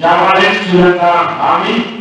Jawalin Sri-Lanka Army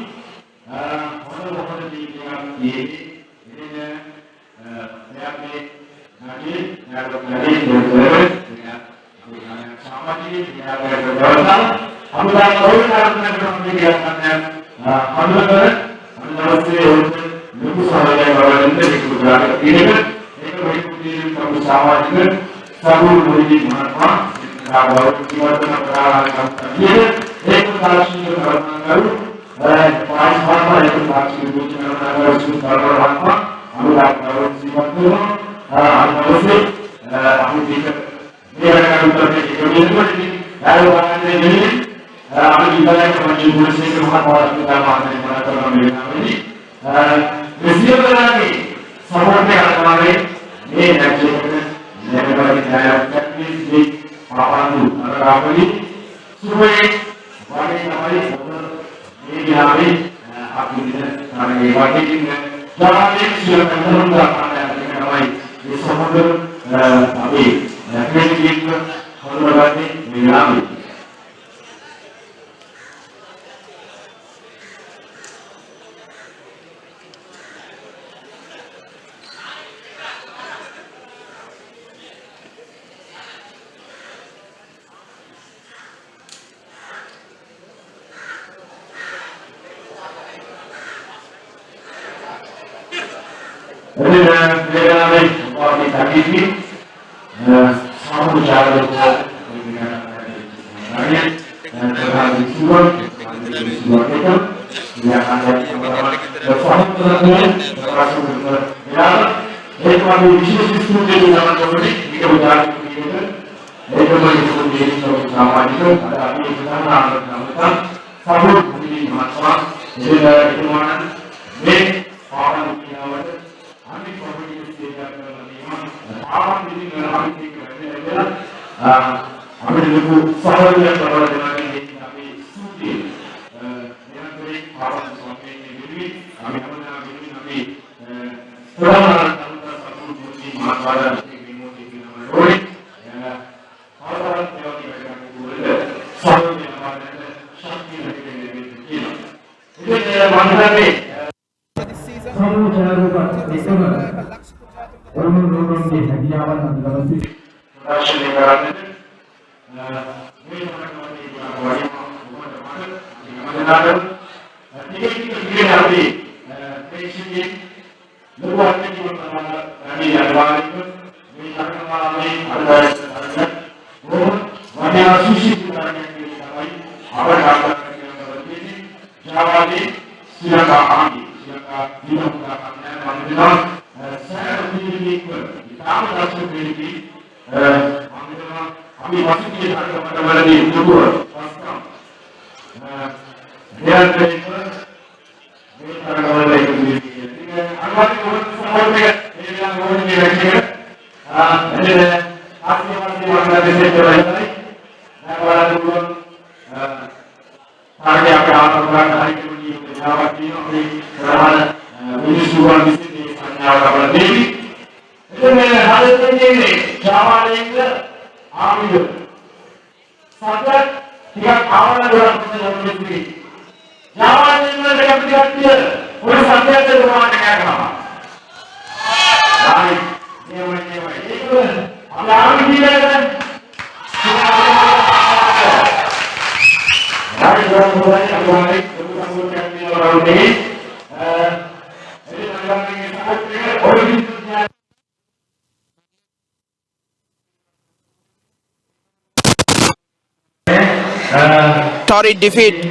Torrid defeat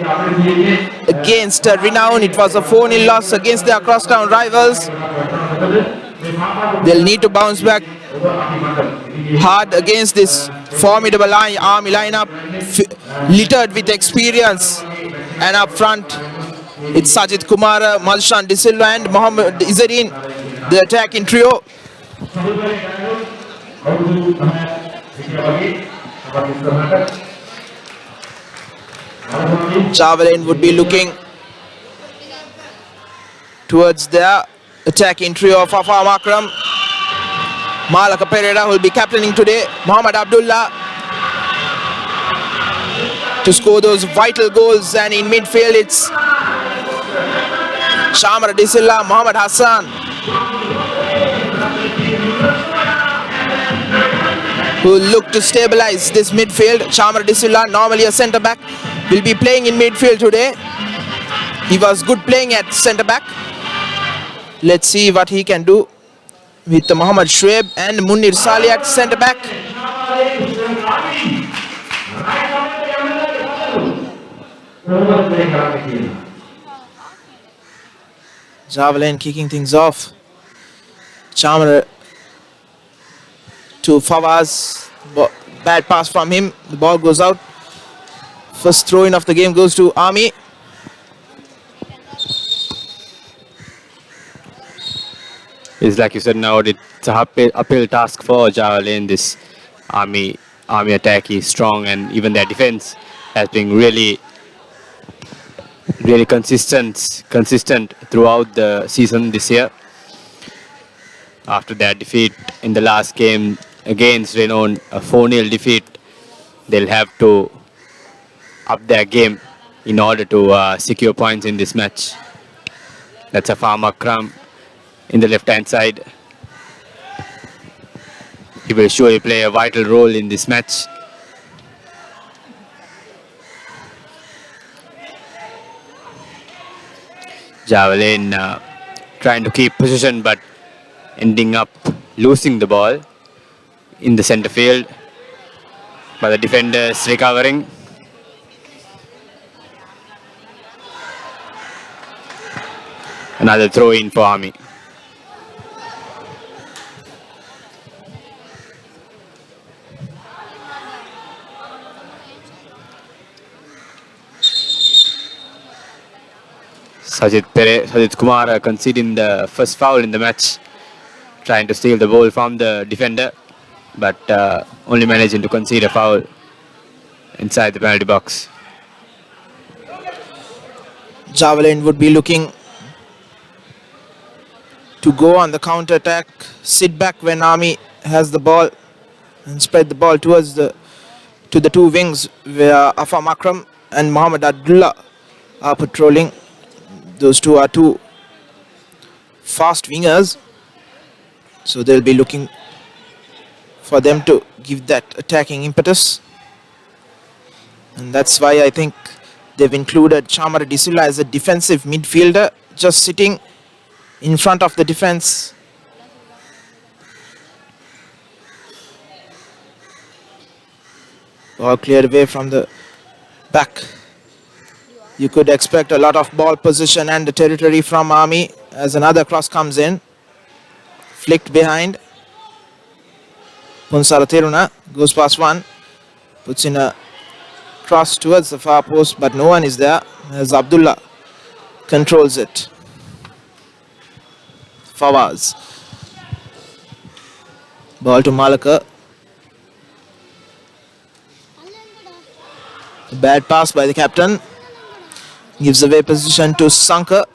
against Renown. It was a 4-0 loss against their crosstown rivals. They'll need to bounce back hard against this formidable army lineup, littered with experience. And up front, it's Sajid Kumara, Malshan De Silva and Mohammad Izzadin, the attacking trio. Javelin would be looking towards the attacking trio of Afam Akram. Malaka Pereira will be captaining today. Muhammad Abdullah. to score those vital goals. And in midfield, it's Shamara Disilla, Mohammad Hassan, who look to stabilize this midfield. Shamara Disilla, normally a centre back, will be playing in midfield today. He was good playing at centre back. Let's see what he can do with Mohammad Shoaib and Munir Saleh at centre back. Javelin kicking things off. Chamara to Fawaz. Bad pass from him. The ball goes out. First throw in of the game goes to Army. It's like you said now, it's a uphill task for Javelin. This army attack is strong, and even their defense has been really consistent throughout the season this year. After their defeat in the last game against Renown, a 4-0 defeat, they'll have to up their game in order to secure points in this match. That's a Farmer Akram in the left-hand side. He will surely play a vital role in this match. Javelin trying to keep position but ending up losing the ball in the center field. But the defenders recovering. Another throw in for Army. Sajid Kumar conceding the first foul in the match, trying to steal the ball from the defender, but only managing to concede a foul inside the penalty box. Javelin would be looking to go on the counter attack, sit back when Army has the ball, and spread the ball towards to the two wings where Afam Akram and Muhammad Abdullah are patrolling. Those two are two fast wingers, so they'll be looking for them to give that attacking impetus, and that's why I think they've included Chamara Disilla as a defensive midfielder, just sitting in front of the defense. Ball cleared away from the back. You could expect a lot of ball position and the territory from Army as another cross comes in. Flicked behind. Punsara Tiruna goes past one. Puts in a cross towards the far post, but no one is there as Abdullah controls it. Fawaz. Ball to Malaka. A bad pass by the captain. Gives away position to Sanka.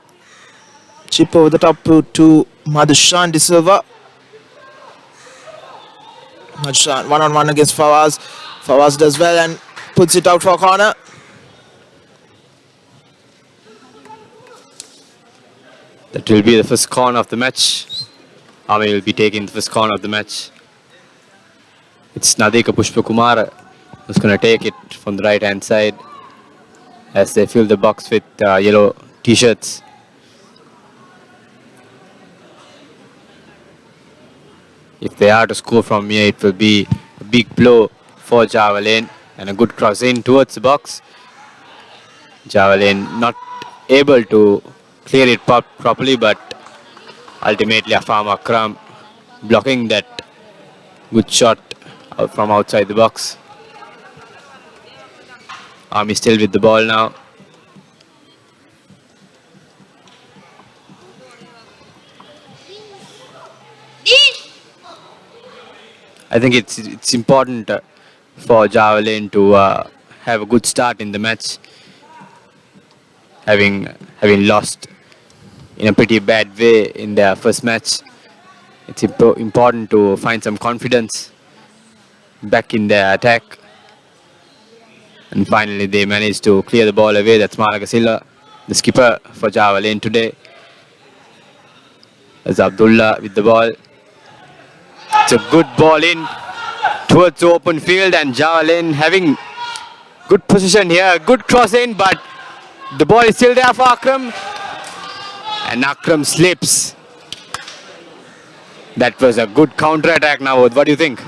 Chip over the top to Madhushan De Silva. Madhushan one-on-one against Fawaz. Fawaz does well and puts it out for a corner. That will be the first corner of the match. Army will be taking the first corner of the match. It's Nadika Pushpakumar who's going to take it from the right-hand side as they fill the box with yellow t-shirts. If they are to score from here, it will be a big blow for Javelin and a good cross in towards the box. Javelin not able to clear it properly, but ultimately Afam Akram blocking that good shot from outside the box. Army still with the ball now. I think it's important for Javelin to have a good start in the match, having lost in a pretty bad way in their first match. It's important to find some confidence back in their attack And finally they managed to clear the ball away. That's Malaka Silva, the skipper for Java Lane today. As Abdullah with the ball. It's a good ball in towards the open field, and Java Lane having good position here. Good cross in, but the ball is still there for Akram. And Akram slips. That was a good counter-attack now. What do you think?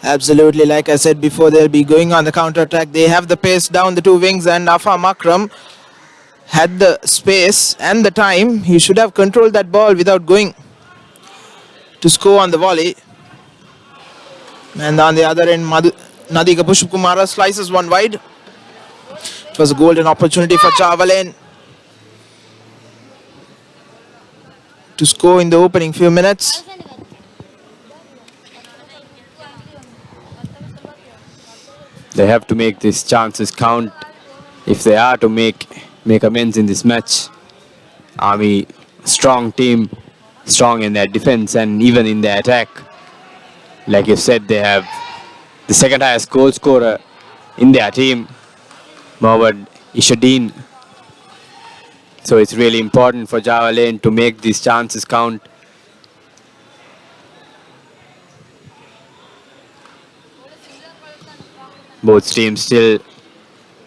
Absolutely, like I said before, they'll be going on the counter-attack. They have the pace down the two wings, and Afam Akram had the space and the time. He should have controlled that ball without going to score on the volley. And on the other end, Nadika Pushpakumara slices one wide. It was a golden opportunity for Java Lane to score in the opening few minutes. They have to make these chances count if they are to make amends in this match. Army, strong team, strong in their defense and even in their attack. Like you said, they have the second highest goal scorer in their team, Mohammad Ishaddin. So it's really important for Java Lane to make these chances count. Both teams still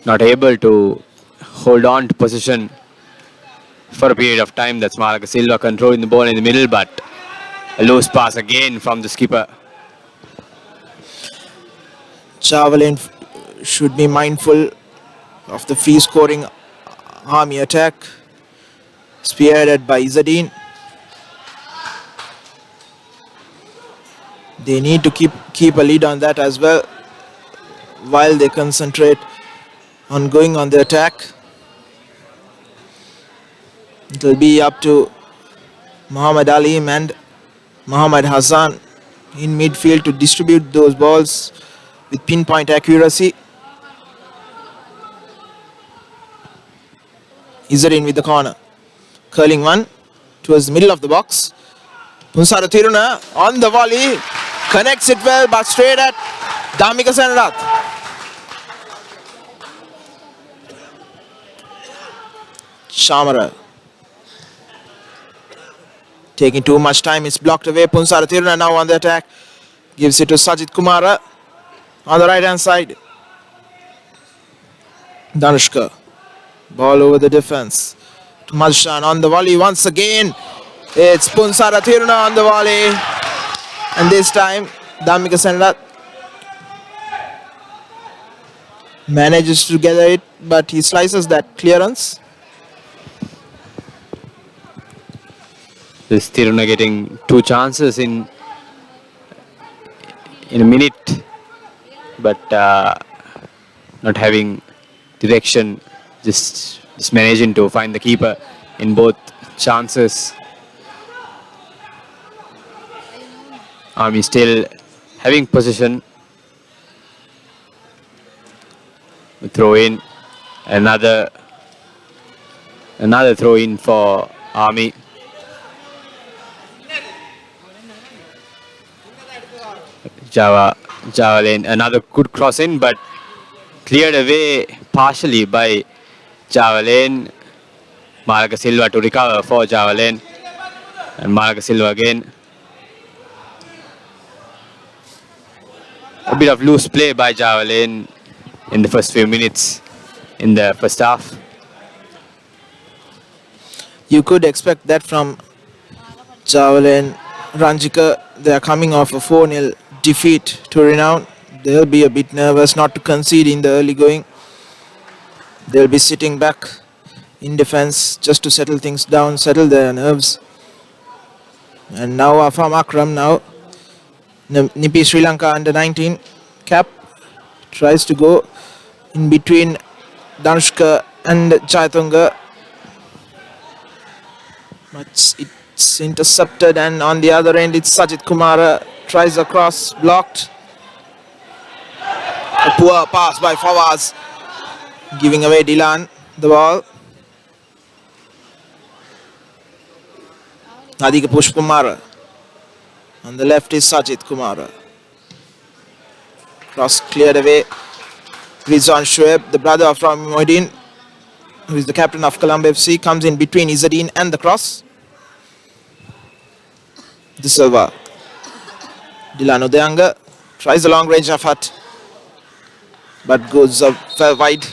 not able to hold on to position for a period of time. That's Malaka Silva controlling the ball in the middle, but a loose pass again from the skipper. Java Lane should be mindful of the free scoring Army attack, spearheaded by Izzadeen. They need to keep a lead on that as well, while they concentrate on going on the attack. It will be up to Muhammad Alim and Muhammad Hassan in midfield to distribute those balls with pinpoint accuracy. Izzadeen with the corner. Curling one towards the middle of the box. Punsara Tiruna on the volley. Connects it well, but straight at Damika Senarath. Shamara taking too much time, it's blocked away. Punsara Tiruna now on the attack, gives it to Sajid Kumara on the right hand side. Danushka, ball over the defense to Malshan on the volley once again. It's Punsara Tiruna on the volley, and this time Damika Senarath manages to gather it, but he slices that clearance. This Tiruna getting two chances in a minute, but not having direction, just managing to find the keeper in both chances. Army still having possession. We throw in another throw in for Army. Java Lane, another good cross in, but cleared away partially by Java Lane. Malaka Silva to recover for Java Lane, and Malaka Silva again. A bit of loose play by Java Lane in the first few minutes in the first half. You could expect that from Java Lane. Ranjika, they are coming off a 4-0 defeat to Renown. They'll be a bit nervous not to concede in the early going. They'll be sitting back in defense just to settle things down, settle their nerves. And now Afam Akram now, Nipi Sri Lanka under 19 cap, tries to go in between Danushka and Jaitunga. But it's intercepted, and on the other end it's Sajid Kumara. Tries across, blocked. A poor pass by Fawaz, giving away Dilan the ball. Nadika Pushkumara. On the left is Sajid Kumara. Cross cleared away Rizwan Shoaib, the brother of Rami Mohiddin, who is the captain of Colombo FC, comes in between Izzadin and the cross. De Silva. Dilano Deanga tries a long range effort, but goes wide.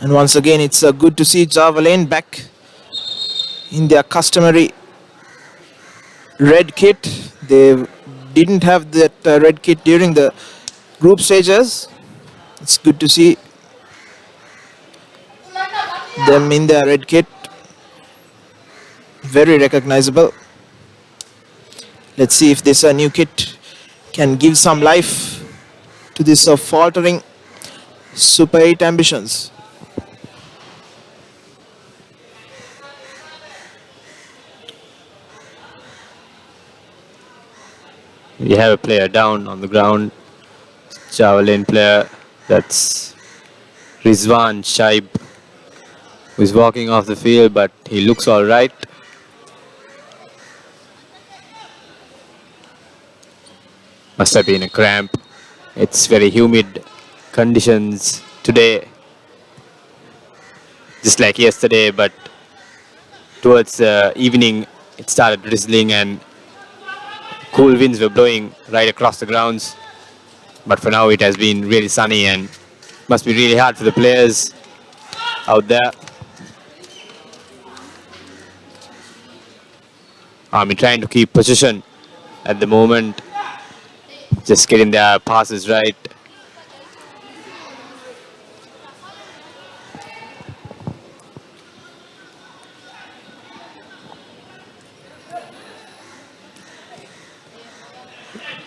And once again, it's good to see Java Lane back in their customary red kit. They didn't have that red kit during the group stages. It's good to see them in their red kit. Very recognizable. Let's see if this new kit can give some life to this faltering Super 8 ambitions. We have a player down on the ground. Javelin player, that's Rizwan Shaib, who is walking off the field, but he looks all right. Must have been a cramp. It's very humid conditions today, just like yesterday, but towards the evening it started drizzling and cool winds were blowing right across the grounds. But for now it has been really sunny and must be really hard for the players out there. Army trying to keep position at the moment, just getting their passes right.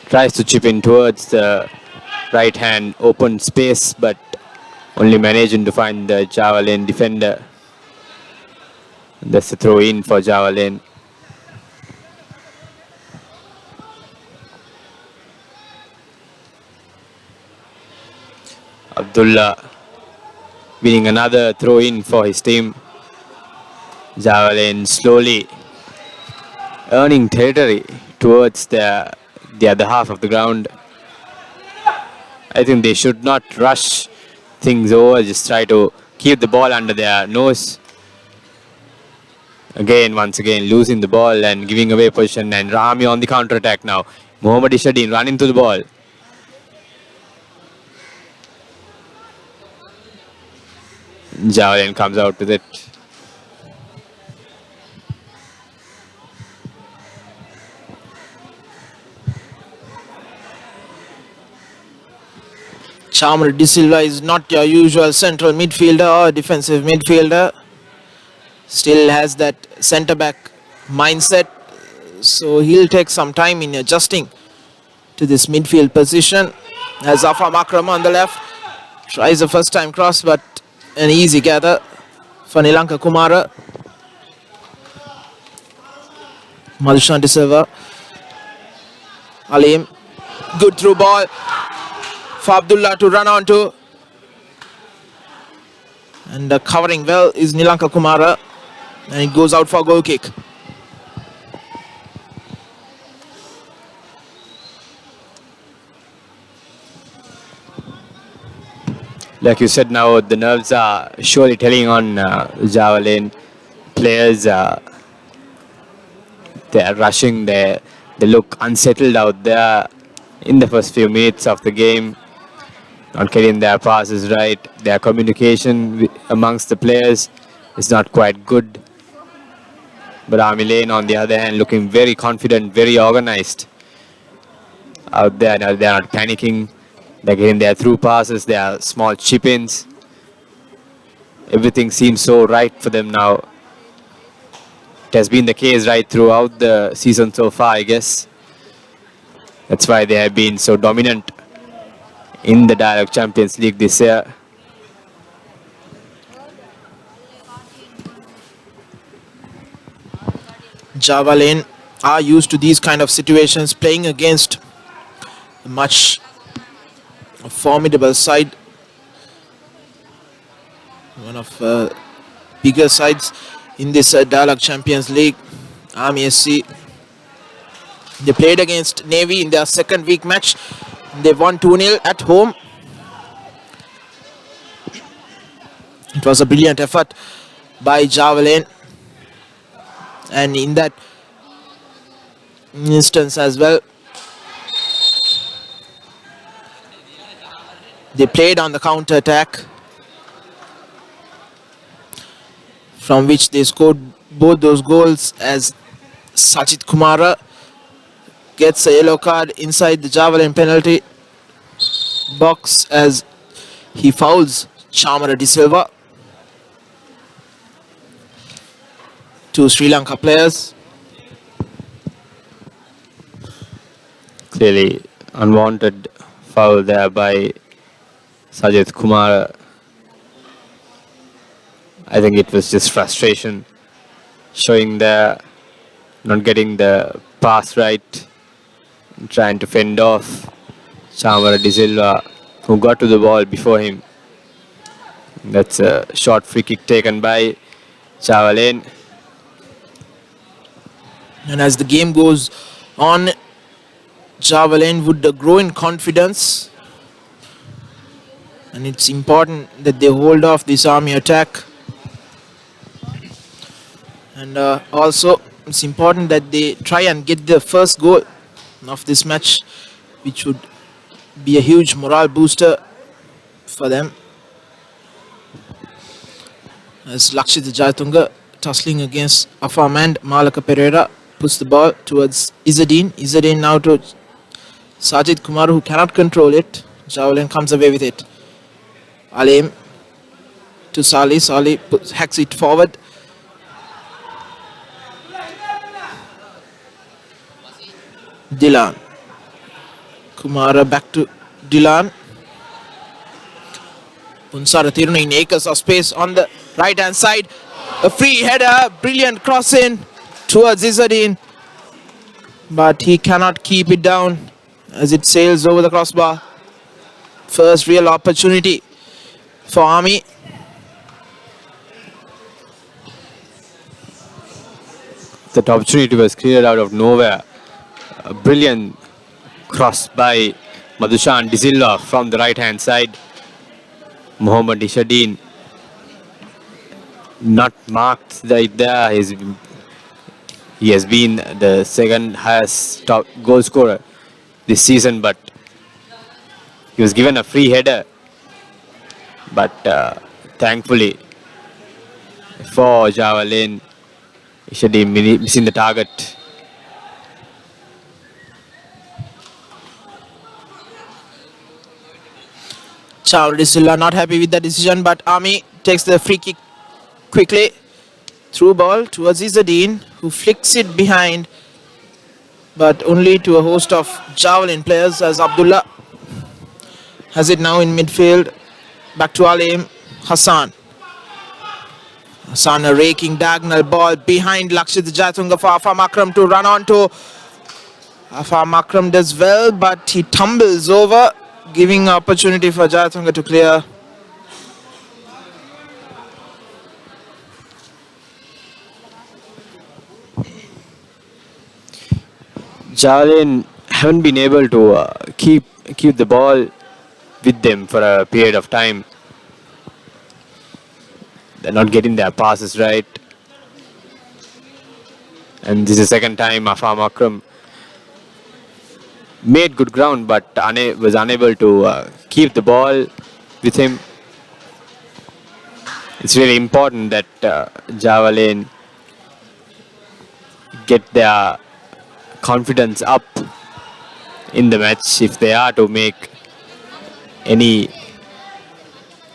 Tries to chip in towards the right hand open space, but only managing to find the Javelin defender. That's a throw in for Javelin. Abdullah winning another throw in for his team. Javelin slowly earning territory towards the other half of the ground. I think they should not rush things over, just try to keep the ball under their nose. Once again, losing the ball and giving away position, and Rami on the counter attack now. Mohammad Ishadin running to the ball. Javelin comes out with it. Chamar De Silva is not your usual central midfielder or defensive midfielder. Still has that centre back mindset, so he'll take some time in adjusting to this midfield position. As Afam Akram on the left tries a first time cross, but an easy gather for Nilanka Kumara. Madhushan De Silva. Alim, good through ball for Abdullah to run onto. And covering well is Nilanka Kumara. And it goes out for a goal kick. Like you said, now the nerves are surely telling on Javelin players. They are rushing. They look unsettled out there in the first few minutes of the game. Not getting their passes right. Their communication amongst the players is not quite good. But Army Lane, on the other hand, looking very confident, very organized out there. Now they're not panicking. They're getting their through passes, their small chip-ins. Everything seems so right for them now. It has been the case right throughout the season so far, I guess. That's why they have been so dominant in the Dialog Champions League this year. Java Lane are used to these kind of situations, playing against a much formidable side, one of bigger sides in this Dialog Champions League. Army SC. They played against Navy in their second week match. They won 2-0 at home. It was a brilliant effort by Javelin. And in that instance as well, they played on the counter attack, from which they scored both those goals as Sajid Kumara gets a yellow card inside the Javelin penalty box as he fouls Chamara De Silva. Two Sri Lanka players. Clearly unwanted foul there by Sajid Kumar. I think it was just frustration, showing the not getting the pass right, trying to fend off Chamara De Silva, who got to the ball before him. That's a short free kick taken by Javelin. And as the game goes on, Javelin would grow in confidence. And it's important that they hold off this Army attack. And also, it's important that they try and get the first goal of this match, which would be a huge morale booster for them. As Lakshit Jayatunga tussling against Afam and Malaka Pereira puts the ball towards Izzadin. Izzadin now to Sajid Kumar, who cannot control it. Javelin comes away with it. Alim to Salih. Salih hacks it forward. Dilan. Kumara back to Dilan. Punsara Tiruna in acres of space on the right hand side. A free header, brilliant cross in towards Izzadin. But he cannot keep it down as it sails over the crossbar. First real opportunity for Army. That opportunity was cleared out of nowhere. A brilliant cross by Madhushan De Silva from the right hand side. Mohammad Ishadin not marked right there. He has been the second highest top goal scorer this season, but he was given a free header. But thankfully for Javelin, Ishadin missing the target. Chamara De Silva not happy with the decision, but Army takes the free kick quickly. Through ball towards Izzadin, who flicks it behind, but only to a host of Javelin players, as Abdullah has it now in midfield. Back to Alim. Hassan. Hassan a raking diagonal ball behind Lakshit Jayatunga for Afam Akram to run on to. Afam Akram does well, but he tumbles over, giving opportunity for Jayatunga to clear. Javelin haven't been able to keep the ball with them for a period of time. They're not getting their passes right. And this is the second time Afam Akram made good ground, but was unable to keep the ball with him. It's really important that Javelin get their confidence up in the match if they are to make any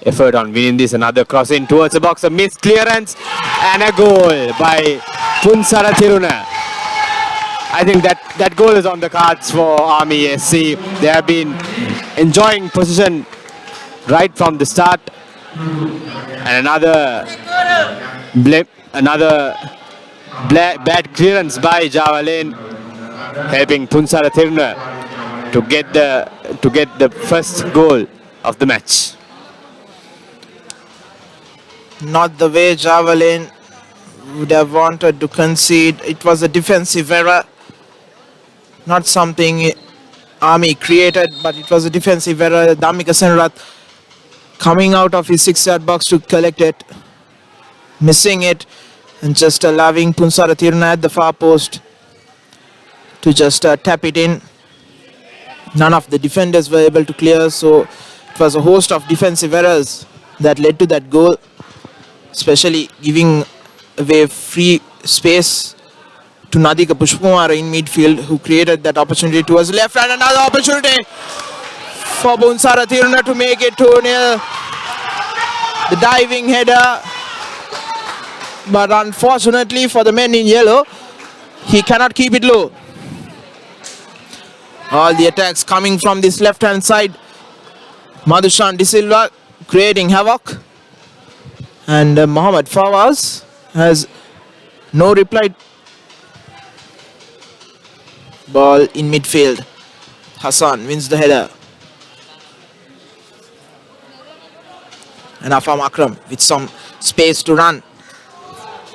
effort on winning this. Another cross in towards the box, a missed clearance and a goal by Punsara Tiruna. I think that goal is on the cards for Army SC. They have been enjoying position right from the start. And another bad clearance by Javelin, helping Punsara Tiruna to get the first goal of the match. Not the way Javelin would have wanted to concede. It was a defensive error, not something Army created, but it was a defensive error. Dhammika Senrath coming out of his 6-yard box to collect it, missing it, and just allowing Punsara Tiruna at the far post to just tap it in. None of the defenders were able to clear, so it was a host of defensive errors that led to that goal, especially giving away free space to Nadika Pushpumara in midfield, who created that opportunity towards the left, and another opportunity for Punsara Tiruna to make it 2-0. The diving header, but unfortunately for the men in yellow, he cannot keep it low. All the attacks coming from this left-hand side. Madhushan De Silva creating havoc. And Mohammad Fawaz has no reply. Ball in midfield. Hassan wins the header. And Afam Akram with some space to run.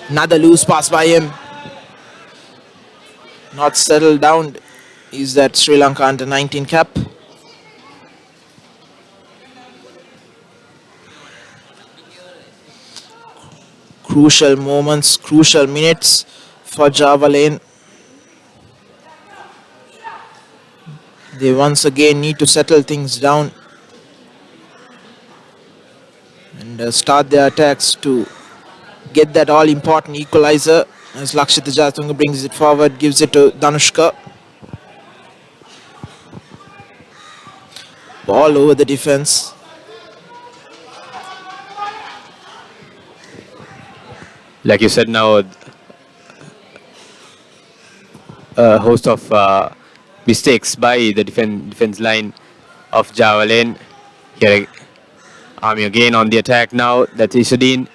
Another loose pass by him. Not settled down is that Sri Lanka under 19 cap. Crucial moments, crucial minutes for Java Lane. They once again need to settle things down and start their attacks to get that all-important equalizer, as Lakshita Jatunga brings it forward, gives it to Danushka. Ball over the defense. Like you said now, a host of mistakes by the defense line of Java Lane. Here, Army again on the attack now. That's Isuddin.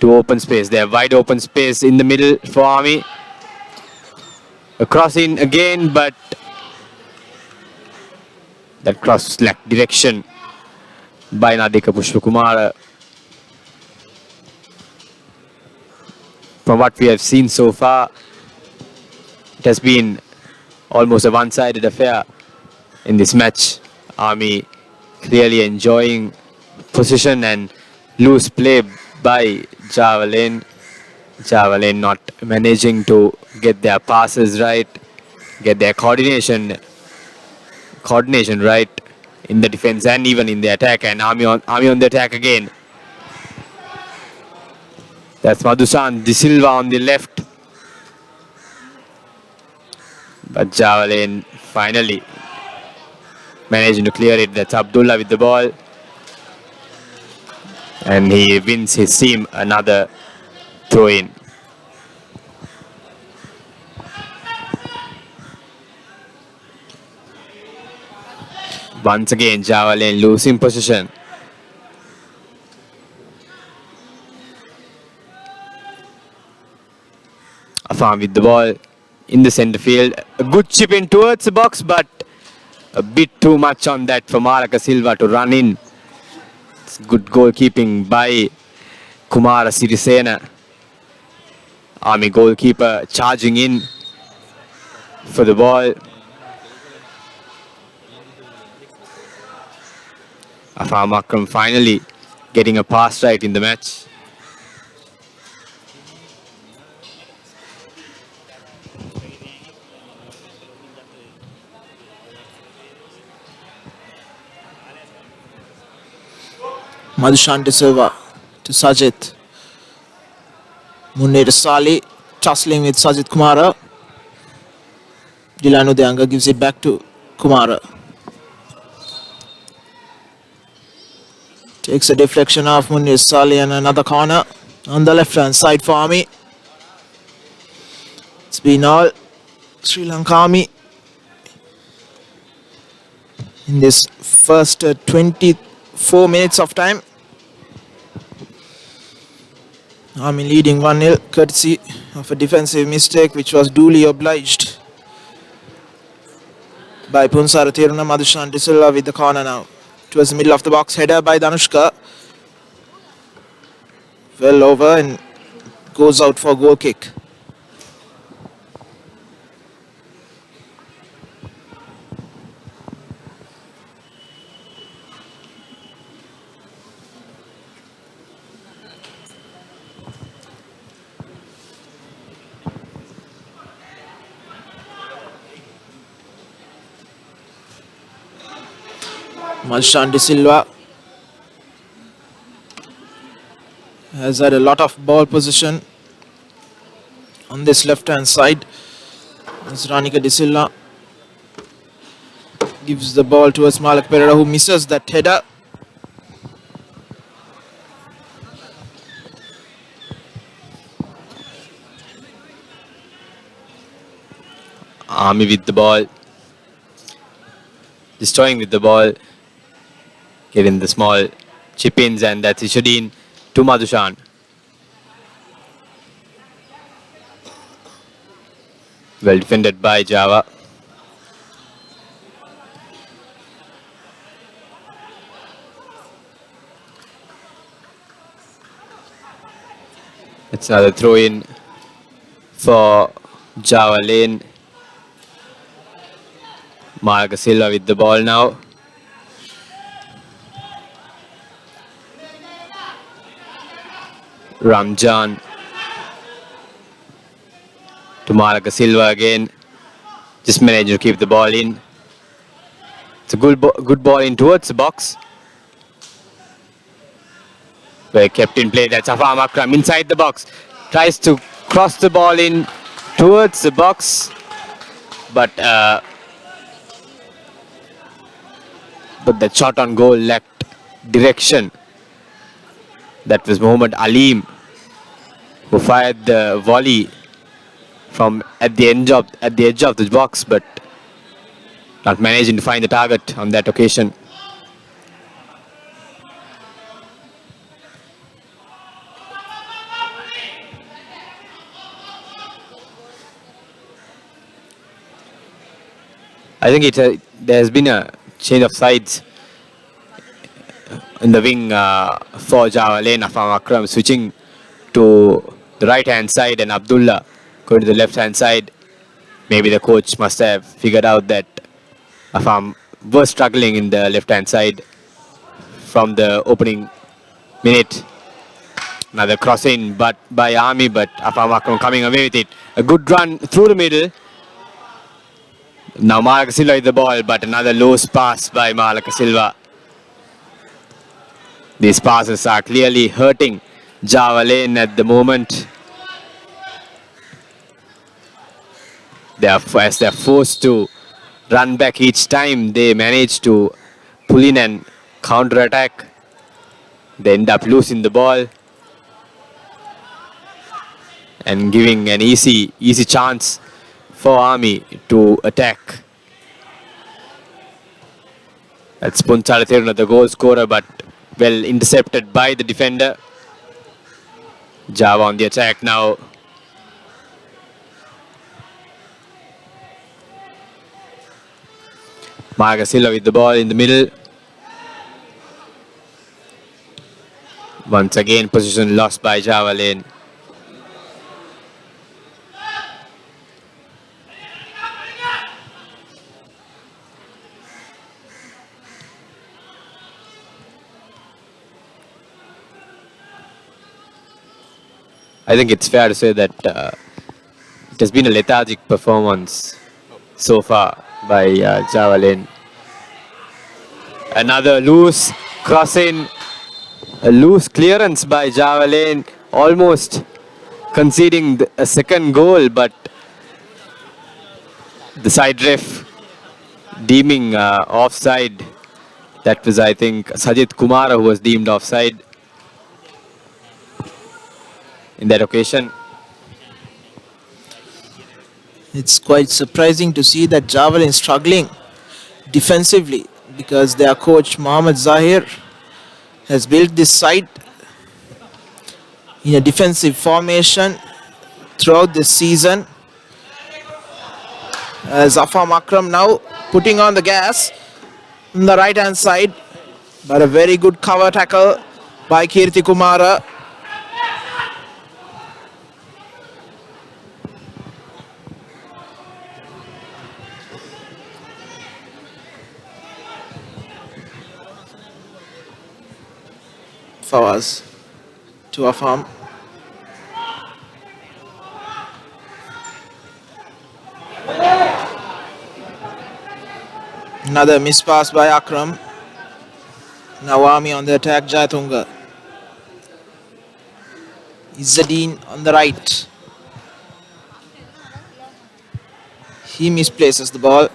To open space. They have wide open space in the middle for Army. A cross in again, but that cross lacked direction by Nadika Pushpakumara. From what we have seen so far, it has been almost a one-sided affair in this match. Army clearly enjoying position and loose play by Java Lane. Java Lane not managing to get their passes right, get their coordination right in the defense and even in the attack, and Army on the attack again. That's Madhusan De Silva on the left. But Java Lane finally managing to clear it. That's Abdullah with the ball. And he wins his team another throw in. Once again, Java Lane losing possession. Afam with the ball in the center field. A good chip in towards the box, but a bit too much on that for Maraka Silva to run in. It's good goalkeeping by Kumara Sirisena. Army goalkeeper charging in for the ball. Afam Akram finally getting a pass right in the match. Madhushan De Silva to Sajid. Munir Sali tussling with Sajid Kumara. Dilanu Deanga gives it back to Kumara. Takes a deflection off Munir Sali and another corner on the left hand side for Army. It's been all Sri Lanka Army in this first 24 minutes of time. Army leading 1-0 courtesy of a defensive mistake which was duly obliged by Punsara Tiruna. Madhushan De Silva with the corner now. Towards the middle of the box, header by Danushka. well over and goes out for a goal kick. Majshan De Silva has had a lot of ball position on this left hand side. As Ranika De Silva gives the ball towards Malak Pereira, who misses that header. Army with the ball, destroying with the ball, getting the small chip-ins, and that's Ishuddin to Madhushan. Well defended by Java. It's another throw in for Java Lane. Marga Silva with the ball now. Ramjan to Marga Silva again. Just managed to keep the ball in. It's a good ball in towards the box. Well kept in play. That's Afam Akram inside the box. Tries to cross the ball in towards the box. But the shot on goal lacked direction. That was Mohammad Aleem who fired the volley from at the edge of the box, but not managing to find the target on that occasion. I think there has been a change of sides in the wing for Java Lane. Afam Akram switching to the right hand side and Abdullah going to the left hand side. Maybe the coach must have figured out that Afam was struggling in the left hand side from the opening minute. Another crossing but by Army, but Afam Akram coming away with it. A good run through the middle. Now Malaka Silva with the ball, but another loose pass by Malaka Silva. These passes are clearly hurting Java Lane at the moment. As they're forced to run back each time, they manage to pull in and counter-attack. They end up losing the ball and giving an easy chance for Army to attack. That's Punchal Thiruna, the goal scorer, but well intercepted by the defender. Java on the attack now. Marga Silva with the ball in the middle. Once again, position lost by Java Lane. I think it's fair to say that it has been a lethargic performance so far by Java Lane. Another loose crossing, a loose clearance by Java Lane, almost conceding a second goal, but the side ref deeming offside. That was, I think, Sajid Kumara who was deemed offside in that occasion. It's quite surprising to see that Java Lane struggling defensively, because their coach Mohammad Zahir has built this side in a defensive formation throughout this season. As Afam Akram now putting on the gas on the right hand side, but a very good cover tackle by Kirti Kumara. hours to affirm. Another miss pass by Akram. Nawami on the attack, Jayatunga. Izzadeen on the right. He misplaces the ball.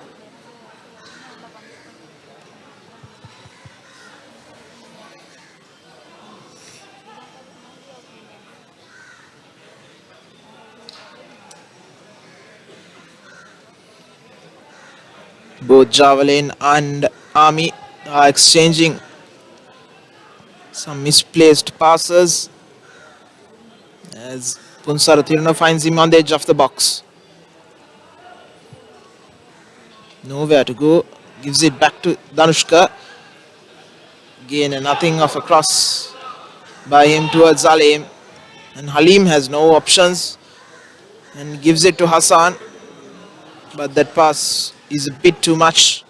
Both Javelin and Army are exchanging some misplaced passes as Punsarathiruna finds him on the edge of the box. Nowhere to go. Gives it back to Danushka. Again, nothing of a cross by him towards Halim. And Halim has no options and gives it to Hassan. But that pass is a bit too much.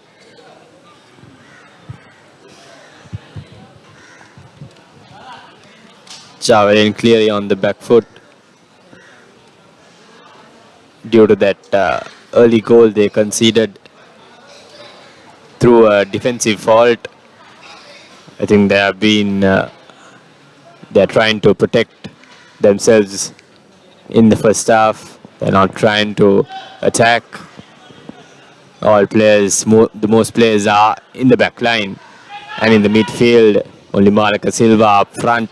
Javelin clearly on the back foot due to that early goal they conceded through a defensive fault. I think they're trying to protect themselves in the first half. They're not trying to attack. All players, the most players are in the back line and in the midfield. Only Maracas Silva up front.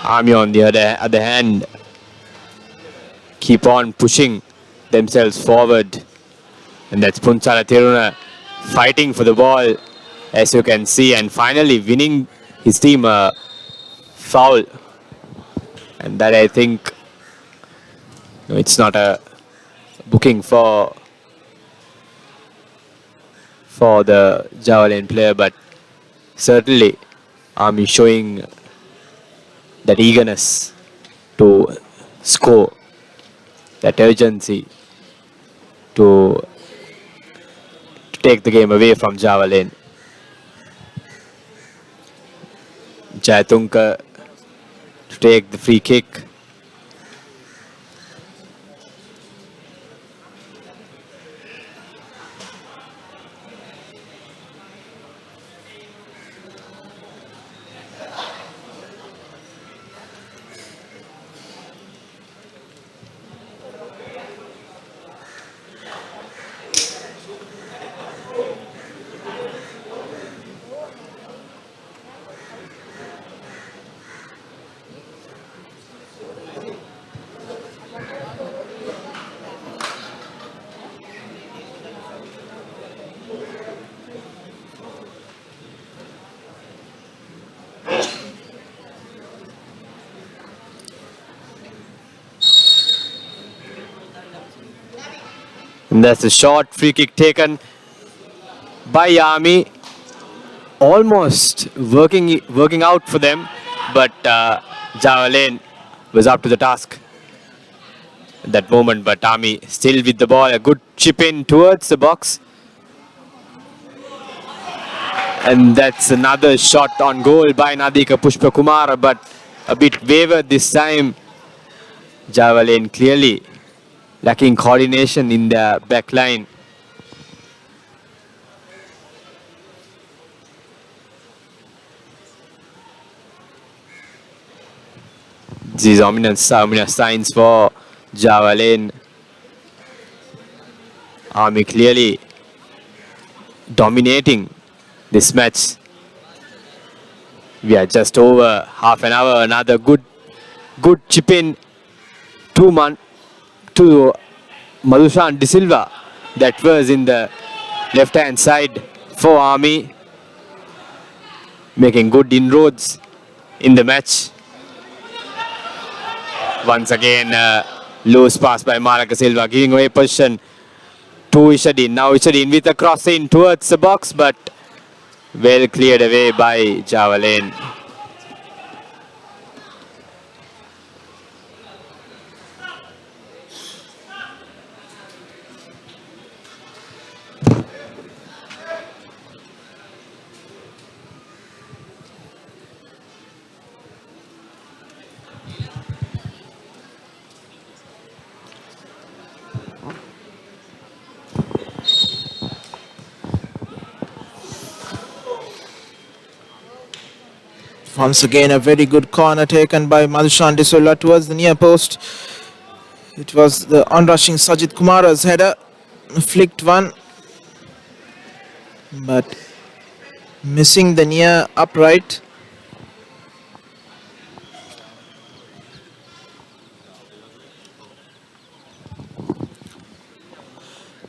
Army on the other hand keep on pushing themselves forward, and that's Punsala Tiruna fighting for the ball, as you can see, and finally winning his team a foul. And that, I think, it's not a booking for the Javelin player, but certainly Army showing that eagerness to score, that urgency to take the game away from Javelin. Jayatunka to take the free kick. And that's a short free kick taken by Army, almost working out for them, but Javelin was up to the task at that moment. But Army still with the ball, a good chip in towards the box, and that's another shot on goal by Nadika Pushpakumar, but a bit wavered this time. Javelin clearly lacking coordination in the back line. These ominous signs for Javelin. Army clearly dominating this match. We are just over half an hour. Another good chip in to Madhushan De Silva. That was in the left hand side for Army, making good inroads in the match. Once again, loose pass by Maracas Silva, giving away position to Ishadin. Now Ishadin with a cross in towards the box, but well cleared away by Javelin. Once again, a very good corner taken by Madhushan D'Souza towards the near post. It was the onrushing Sajid Kumara's header, flicked one, but missing the near upright.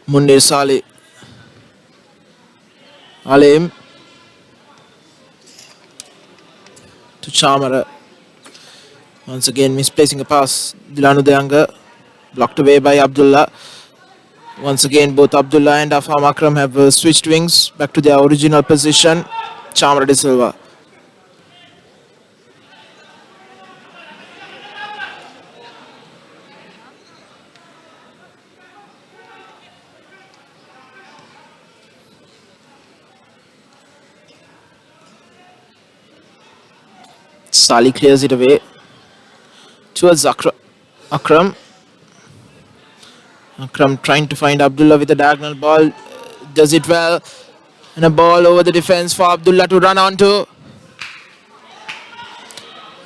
Munir Saleh Alim to Chamara. Once again misplacing a pass. Dilanu Deanga blocked away by Abdullah. Once again both Abdullah and Afam Akram have switched wings back to their original position. Chamara De Silva. Salih clears it away towards Akram. Akram trying to find Abdullah with a diagonal ball. Does it well. And a ball over the defense for Abdullah to run onto.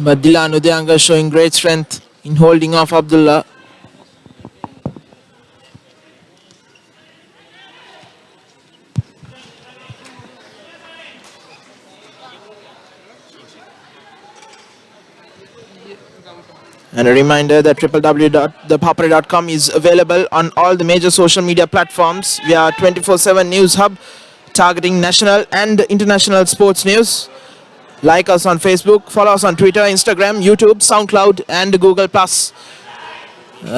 But Dilan Udyanga showing great strength in holding off Abdullah. And a reminder that www.thepapare.com is available on all the major social media platforms. We are 24/7 news hub targeting national and international sports news. Like us on Facebook, follow us on Twitter, Instagram, YouTube, SoundCloud and Google+.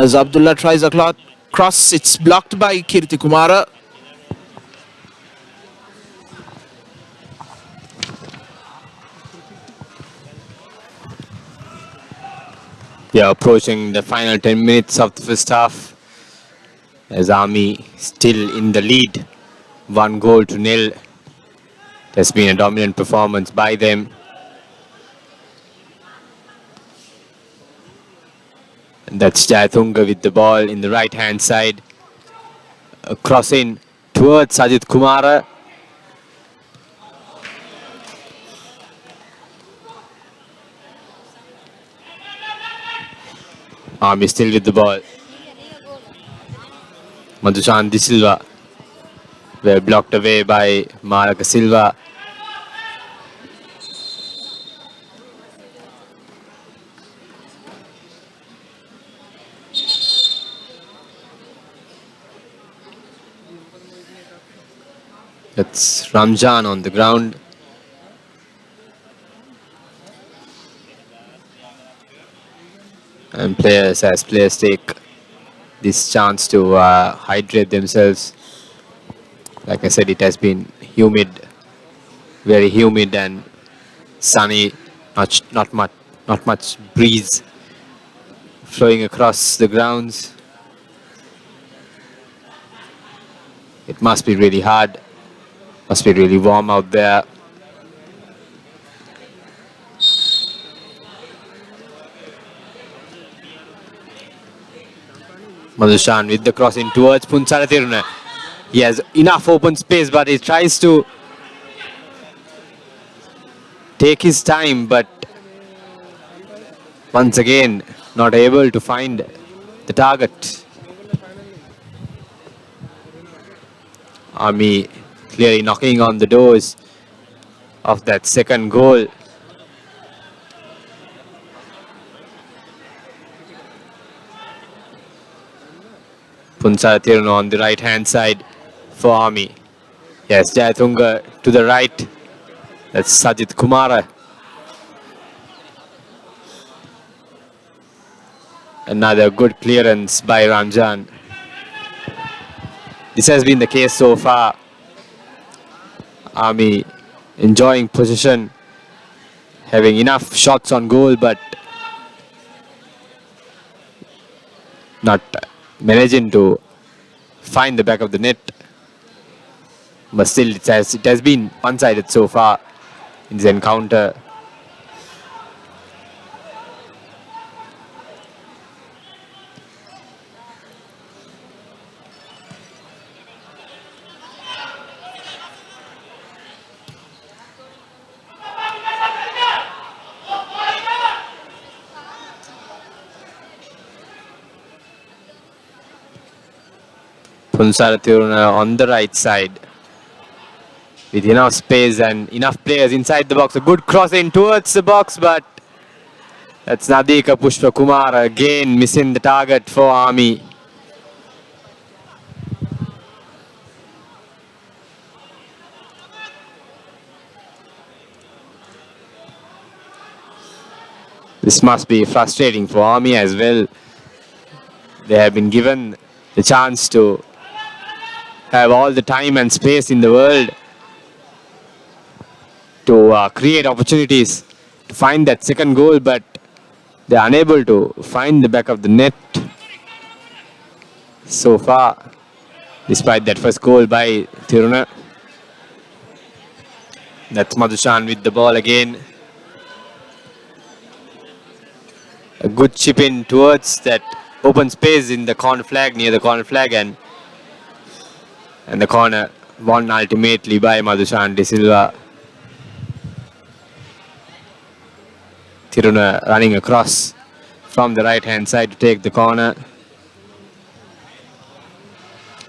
As Abdullah tries a cross, it's blocked by Kirti Kumara. We are approaching the final 10 minutes of the first half as Army still in the lead. 1-0. It has been a dominant performance by them. And that's Jayatunga with the ball in the right hand side. A cross in towards Sajid Kumara. Army still with the ball. Madhushan D'Silva were blocked away by Malaka Silva. That's Ramjan on the ground. And as players take this chance to hydrate themselves. Like I said, it has been humid, very humid and sunny. Not much breeze flowing across the grounds. It must be really hard. Must be really warm out there. Madhushan with the crossing towards Punsara Tiruna. He has enough open space, but he tries to take his time, but once again not able to find the target. Army clearly knocking on the doors of that second goal. Punsara Tiruna on the right hand side for Army. Yes, Jayatunga to the right. That's Sajid Kumara. Another good clearance by Ramjan. This has been the case so far. Army enjoying possession, having enough shots on goal, but not managing to find the back of the net. But still, it has been one-sided so far in this encounter. Punsara Tiruna on the right side with enough space and enough players inside the box. A good crossing towards the box, but that's Nadika Pushpa Kumar again missing the target for Army. This must be frustrating for Army as well. They have been given the chance to have all the time and space in the world to create opportunities to find that second goal, but they are unable to find the back of the net so far, despite that first goal by Tiruna. That's Madhushan with the ball again. A good chip in towards that open space in the corner flag, near the corner flag, and the corner won ultimately by Madhushan De Silva. Tiruna running across from the right hand side to take the corner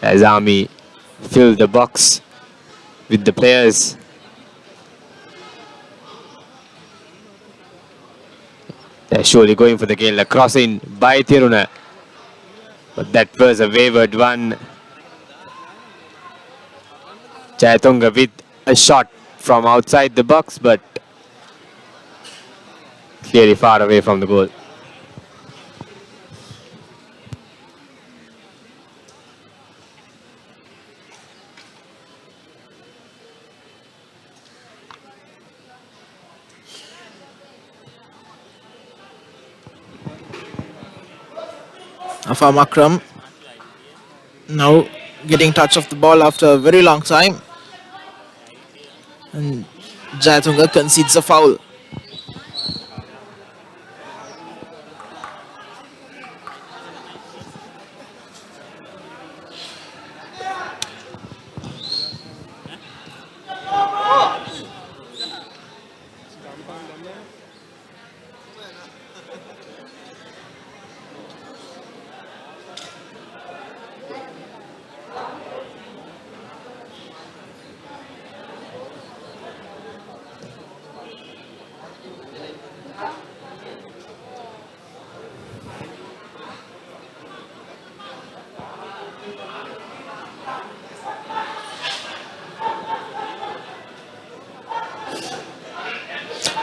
as Army fill the box with the players. They're surely going for the kill. A crossing by Tiruna, but that was a wayward one. Jayatunga with a shot from outside the box, but clearly far away from the goal. Afam Akram now getting touch of the ball after a very long time. And Jayatunga concedes a foul.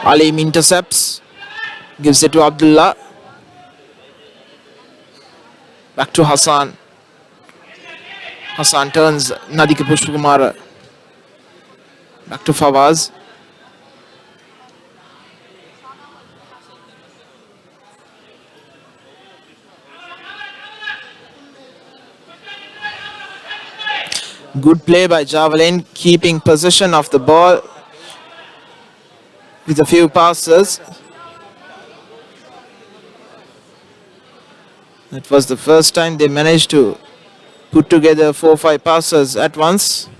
Alim intercepts, gives it to Abdullah. Back to Hassan. Hassan turns Nadika Pushpakumar. Back to Fawaz. Good play by Javelin, keeping possession of the ball with a few passes. That was the first time they managed to put together 4-5 passes at once.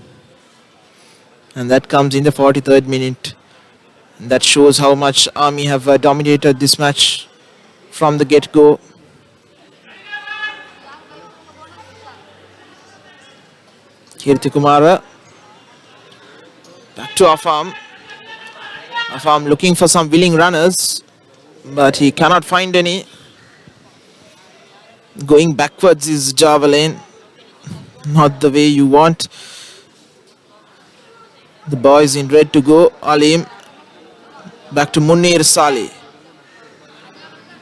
And that comes in the 43rd minute. And that shows how much Army have dominated this match from the get-go. Kirti Kumara. Back to Afam. Afam looking for some willing runners, but he cannot find any. Going backwards is Javelin. Not the way you want. The boys in red to go. Alim. Back to Munir Saleh.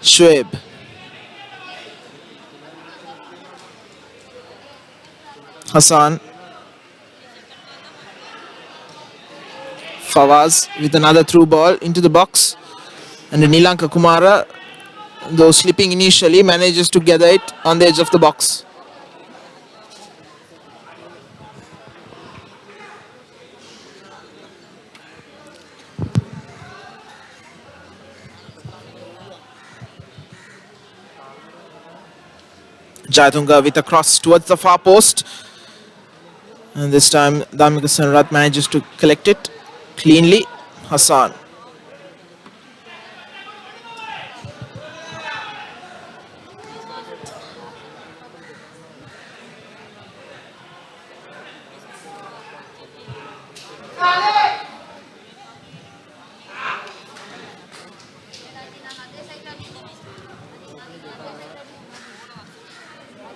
Shoaib. Hassan. Fawaz with another through ball into the box. And Nilanka Kumara, though slipping initially, manages to gather it on the edge of the box. Jayatunga with a cross towards the far post. And this time Dhamika Sanrat manages to collect it cleanly. Hassan.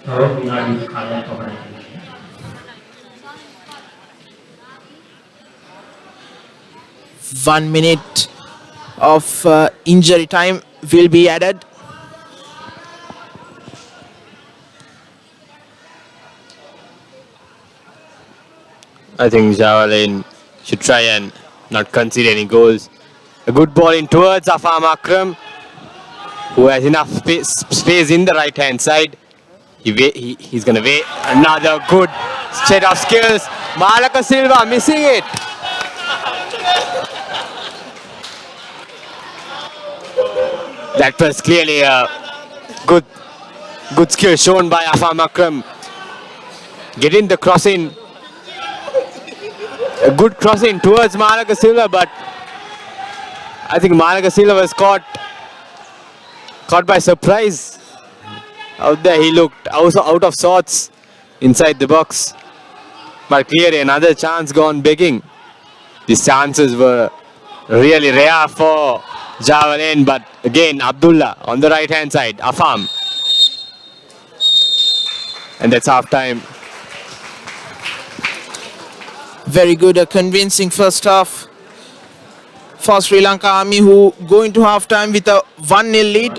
Kalau tinggal di kalian coba. 1 minute of injury time will be added. I think Javelin should try and not concede any goals. A good ball in towards Afam Akram, who has enough space in the right hand side. He's going to wait. Another good set of skills. Malaka Silva missing it. That was clearly a good skill shown by Afam Akram. Getting the crossing. A good crossing towards Malaka Silva, but I think Malaka Silva was caught by surprise. Out there he looked out of sorts inside the box. But clearly another chance gone begging. These chances were really rare for Javelin, but again Abdullah on the right hand side, Afam. And that's half time. Very good, a convincing first half for Sri Lanka Army, who go into half time with a 1-0 lead,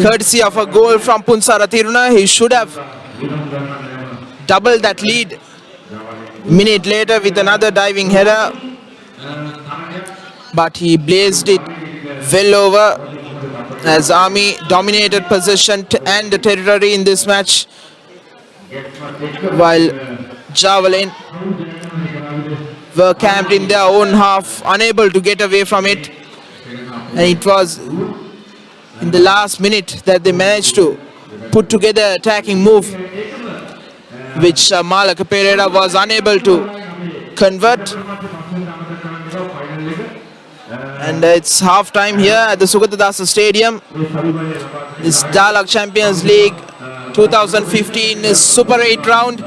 courtesy of a goal from Punsara Tiruna. He should have doubled that lead. Minute later with another diving header, but he blazed it well over as Army dominated possession and the territory in this match, while Javelin were camped in their own half, unable to get away from it. And it was in the last minute that they managed to put together an attacking move, which Malaka Pereira was unable to convert. And it's half time here at the Sugatadasa Stadium. This Dialog Champions League 2015 is Super 8 round.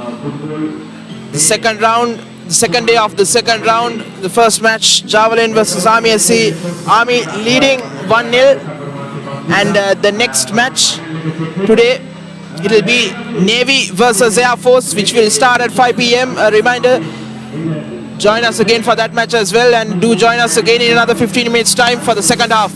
The second day of the second round. The first match, Javelin versus Army SC. Army leading 1-0. And the next match today, it will be Navy versus Air Force, which will start at 5 p.m. A reminder, join us again for that match as well, and do join us again in another 15 minutes time for the second half.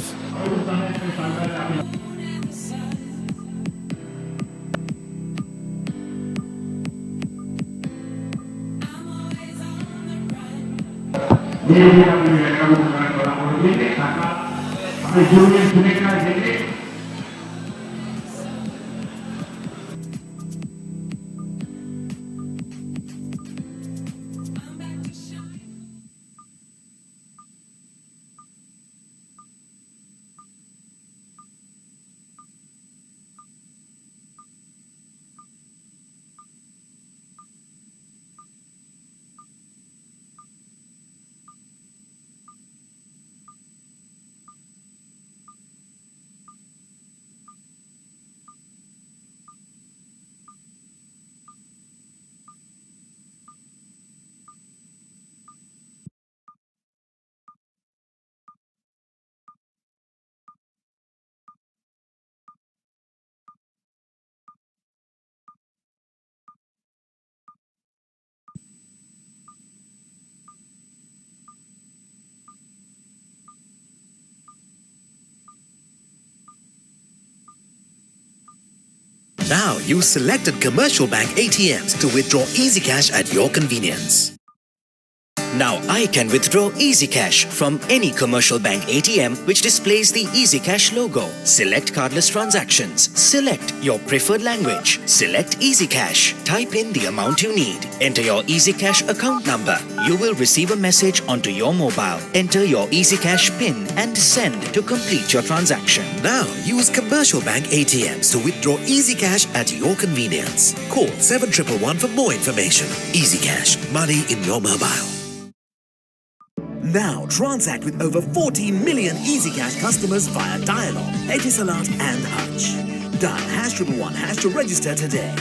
Now use selected commercial bank ATMs to withdraw Easy Cash at your convenience. Now I can withdraw Easy Cash from any commercial bank ATM which displays the Easy Cash logo. Select cardless transactions. Select your preferred language. Select Easy Cash. Type in the amount you need. Enter your Easy Cash account number. You will receive a message onto your mobile. Enter your Easy Cash PIN and send to complete your transaction. Now use commercial bank ATMs to withdraw Easy Cash at your convenience. Call 7111 for more information. Easy Cash. Money in your mobile. Now transact with over 14 million EasyCash customers via Dialog, Etisalat and Hutch. Dial #111# to register today.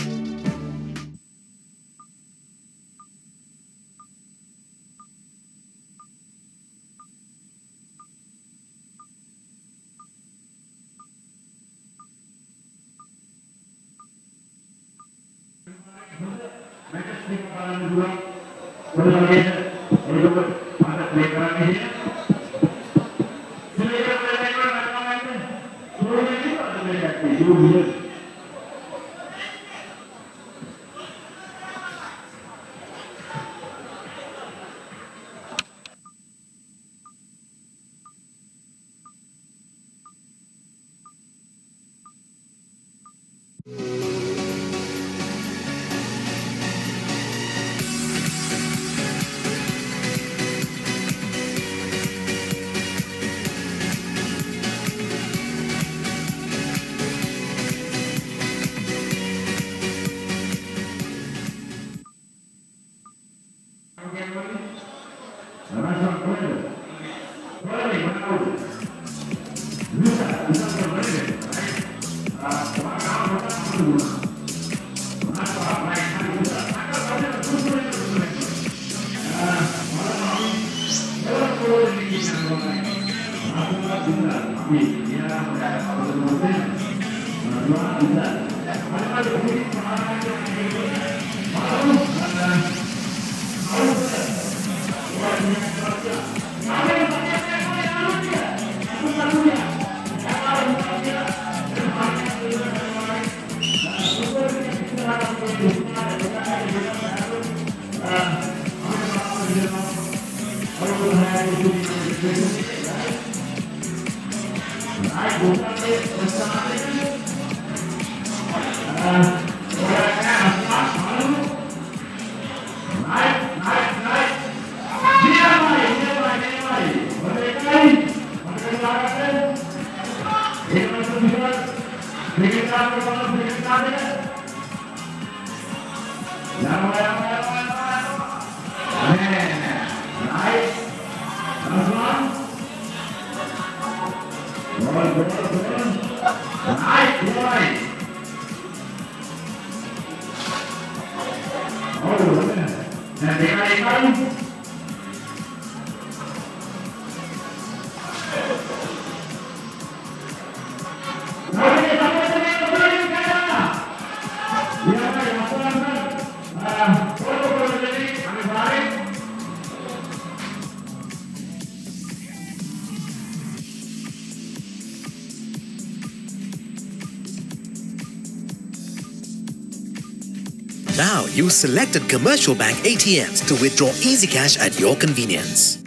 Now use selected commercial bank ATMs to withdraw easy cash at your convenience.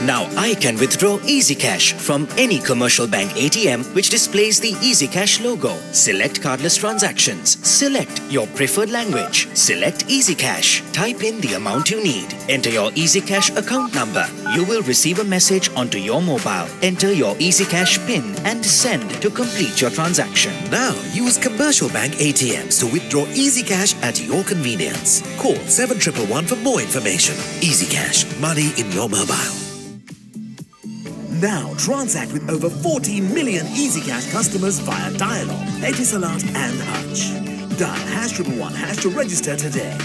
Now I can withdraw easy cash from any commercial bank ATM which displays the easy cash logo. Select cardless transactions. Select your preferred language. Select easy cash. Type in the amount you need. Enter your easy cash account number. You will receive a message onto your mobile. Enter your easy cash PIN and send to complete your transaction. Now use commercial bank ATMs to withdraw easy cash at your convenience. Call 7111 for more information. Easy Cash, money in your mobile. Now transact with over 40 million easy cash customers via Dialog, Etisalat and Hutch. Dial #111# to register today.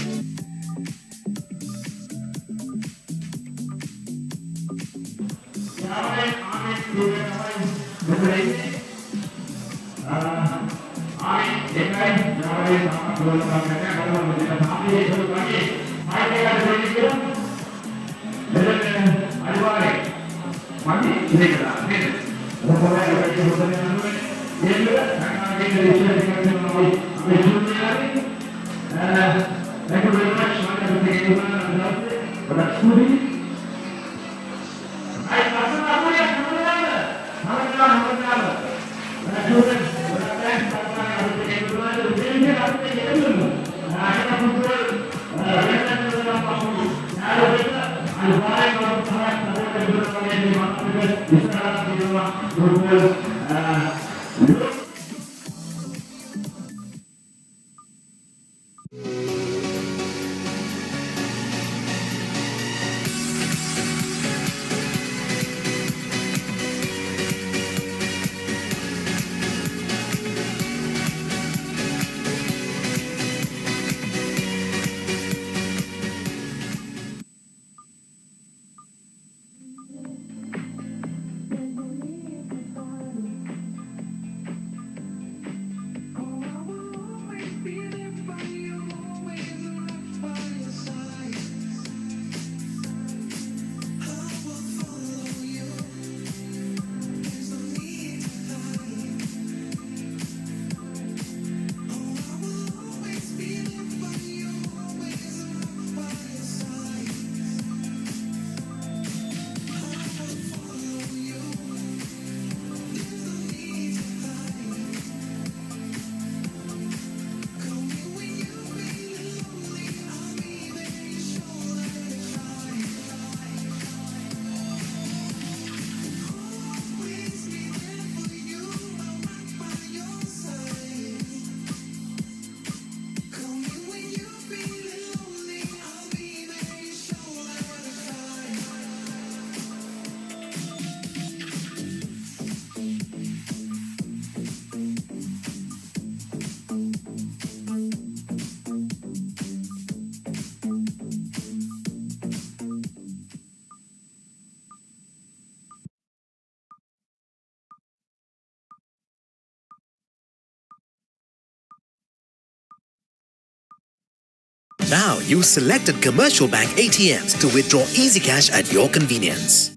Now use selected commercial bank ATMs to withdraw easy cash at your convenience.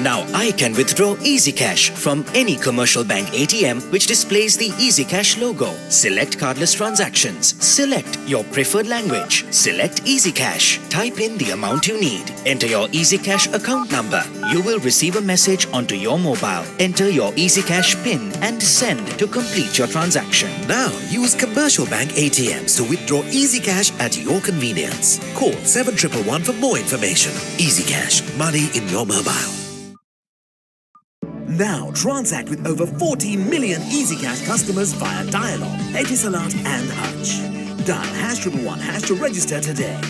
Now I can withdraw easy cash from any commercial bank ATM which displays the easy cash logo. Select cardless transactions. Select your preferred language. Select easy cash. Type in the amount you need. Enter your easy cash account number. You will receive a message onto your mobile. Enter your easy cash PIN and send to complete your transaction. Now use commercial bank ATMs to withdraw easy cash at your convenience. Call 7111 for more information. Easy Cash, money in your mobile. Now transact with over 40 million EasyCash customers via Dialog, Etisalat and Hutch. Dial #111# to register today.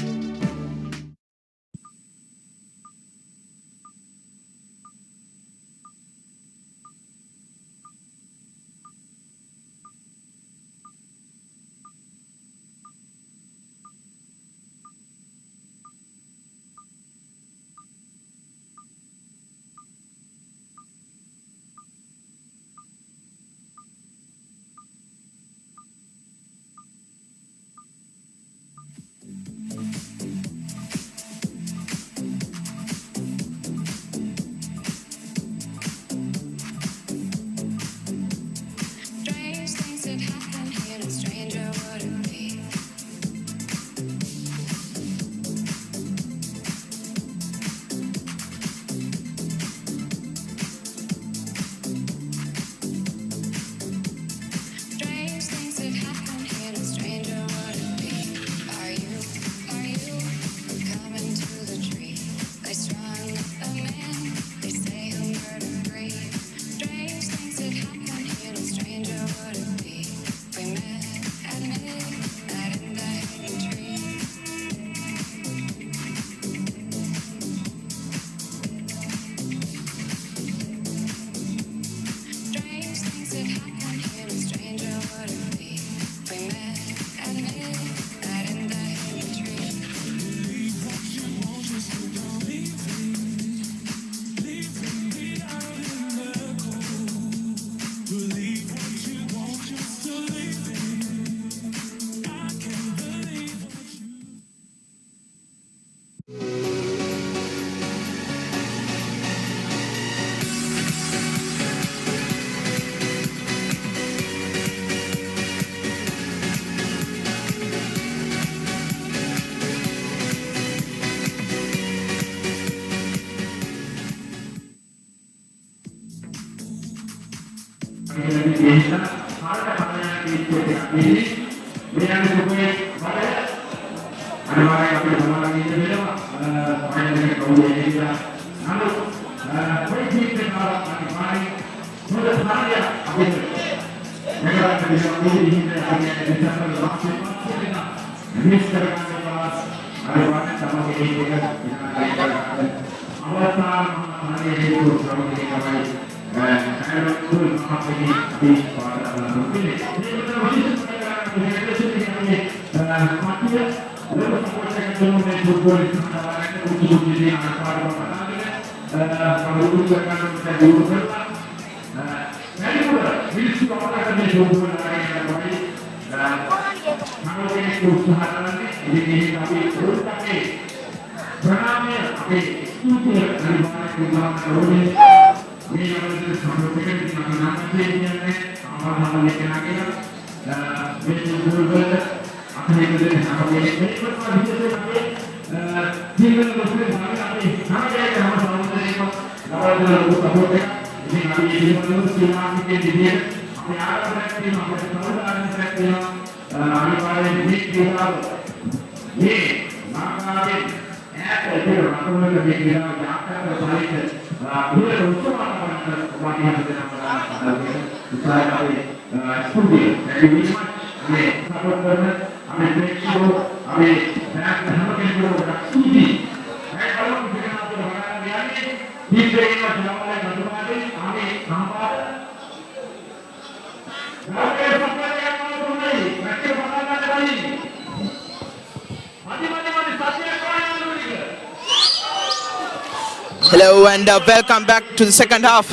Hello and welcome back to the second half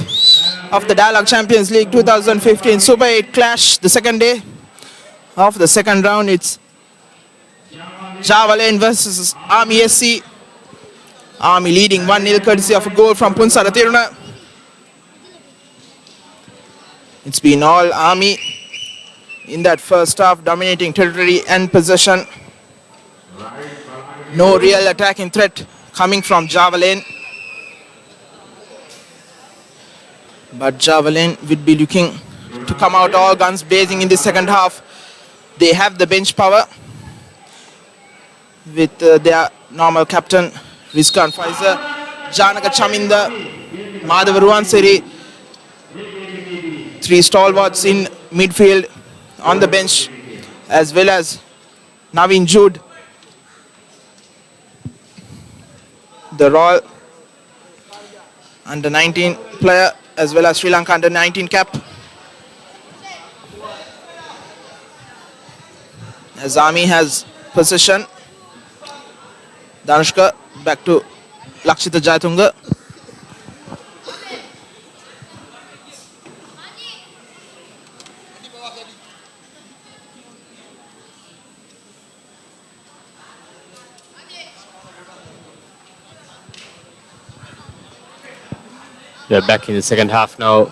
of the Dialog Champions League 2015 Super 8 Clash, the second day of the second round. It's Javelin versus Army SC. Army leading 1-0 courtesy of a goal from Punsara Tiruna. It's been all Army in that first half, dominating territory and possession. No real attacking threat coming from Javelin. But Javelin would be looking to come out all guns blazing in the second half. They have the bench power with their normal captain Rizkan Faizer, Janaka Chaminda, Madhav Ruanseri, three stalwarts in midfield on the bench, as well as Naveen Jude, the Royal under 19 player, as well as Sri Lanka under 19 cap. As Army has possession, Danushka back to Lakshita Jayatunga. We're back in the second half now.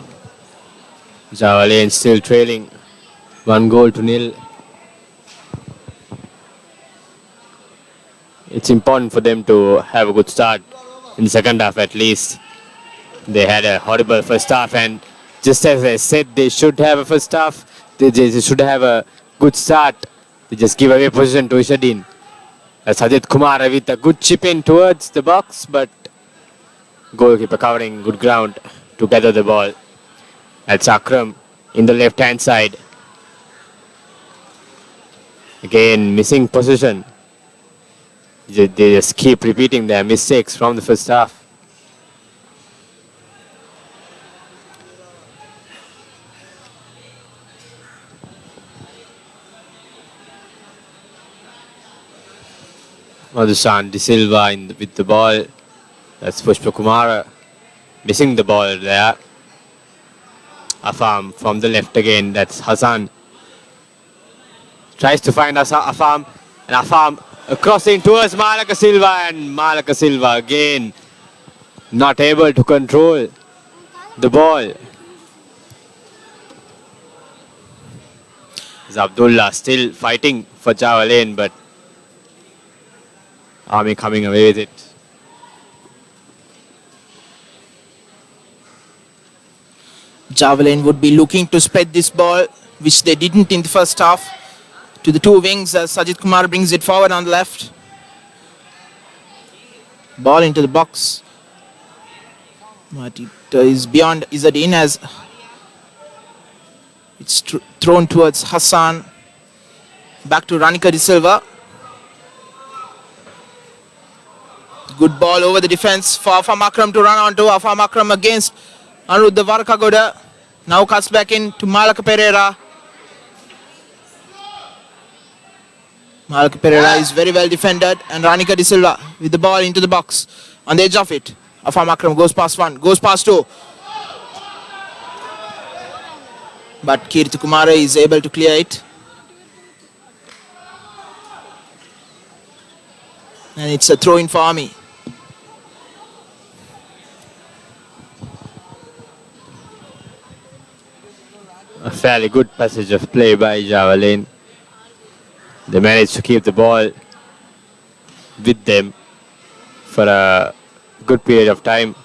Javelin still trailing 1-0. It's important for them to have a good start in the second half at least. They had a horrible first half, and just as I said, they should have a first half. They should have a good start. They just give away position to Ishadin. Sajid Kumar with a good chip in towards the box, but goalkeeper covering good ground to gather the ball. That's Akram in the left hand side. Again, missing position. They just keep repeating their mistakes from the first half. Madhusan De Silva with the ball. That's Pushpa Kumara missing the ball there. Afam from the left again. That's Hassan. Tries to find Afam. And Afam crossing towards Malaka Silva. And Malaka Silva again not able to control the ball. Abdullah still fighting for Javelin, but Army coming away with it. Javelin would be looking to spread this ball, which they didn't in the first half, to the two wings as Sajid Kumar brings it forward on the left. Ball into the box. But it is beyond Izzadin as it's thrown towards Hassan. Back to Ranika De Silva. Good ball over the defense for Afam Akram to run onto. Afam Akram against Anuruddha Varakagoda. Now cuts back in to Malaka Pereira. Malaka Pereira is very well defended, and Ranika De Silva with the ball into the box. On the edge of it, Afam Akram goes past one, goes past two. But Kirti Kumara is able to clear it. And it's a throw in for Army. A fairly good passage of play by Javelin. They managed to keep the ball with them for a good period of time.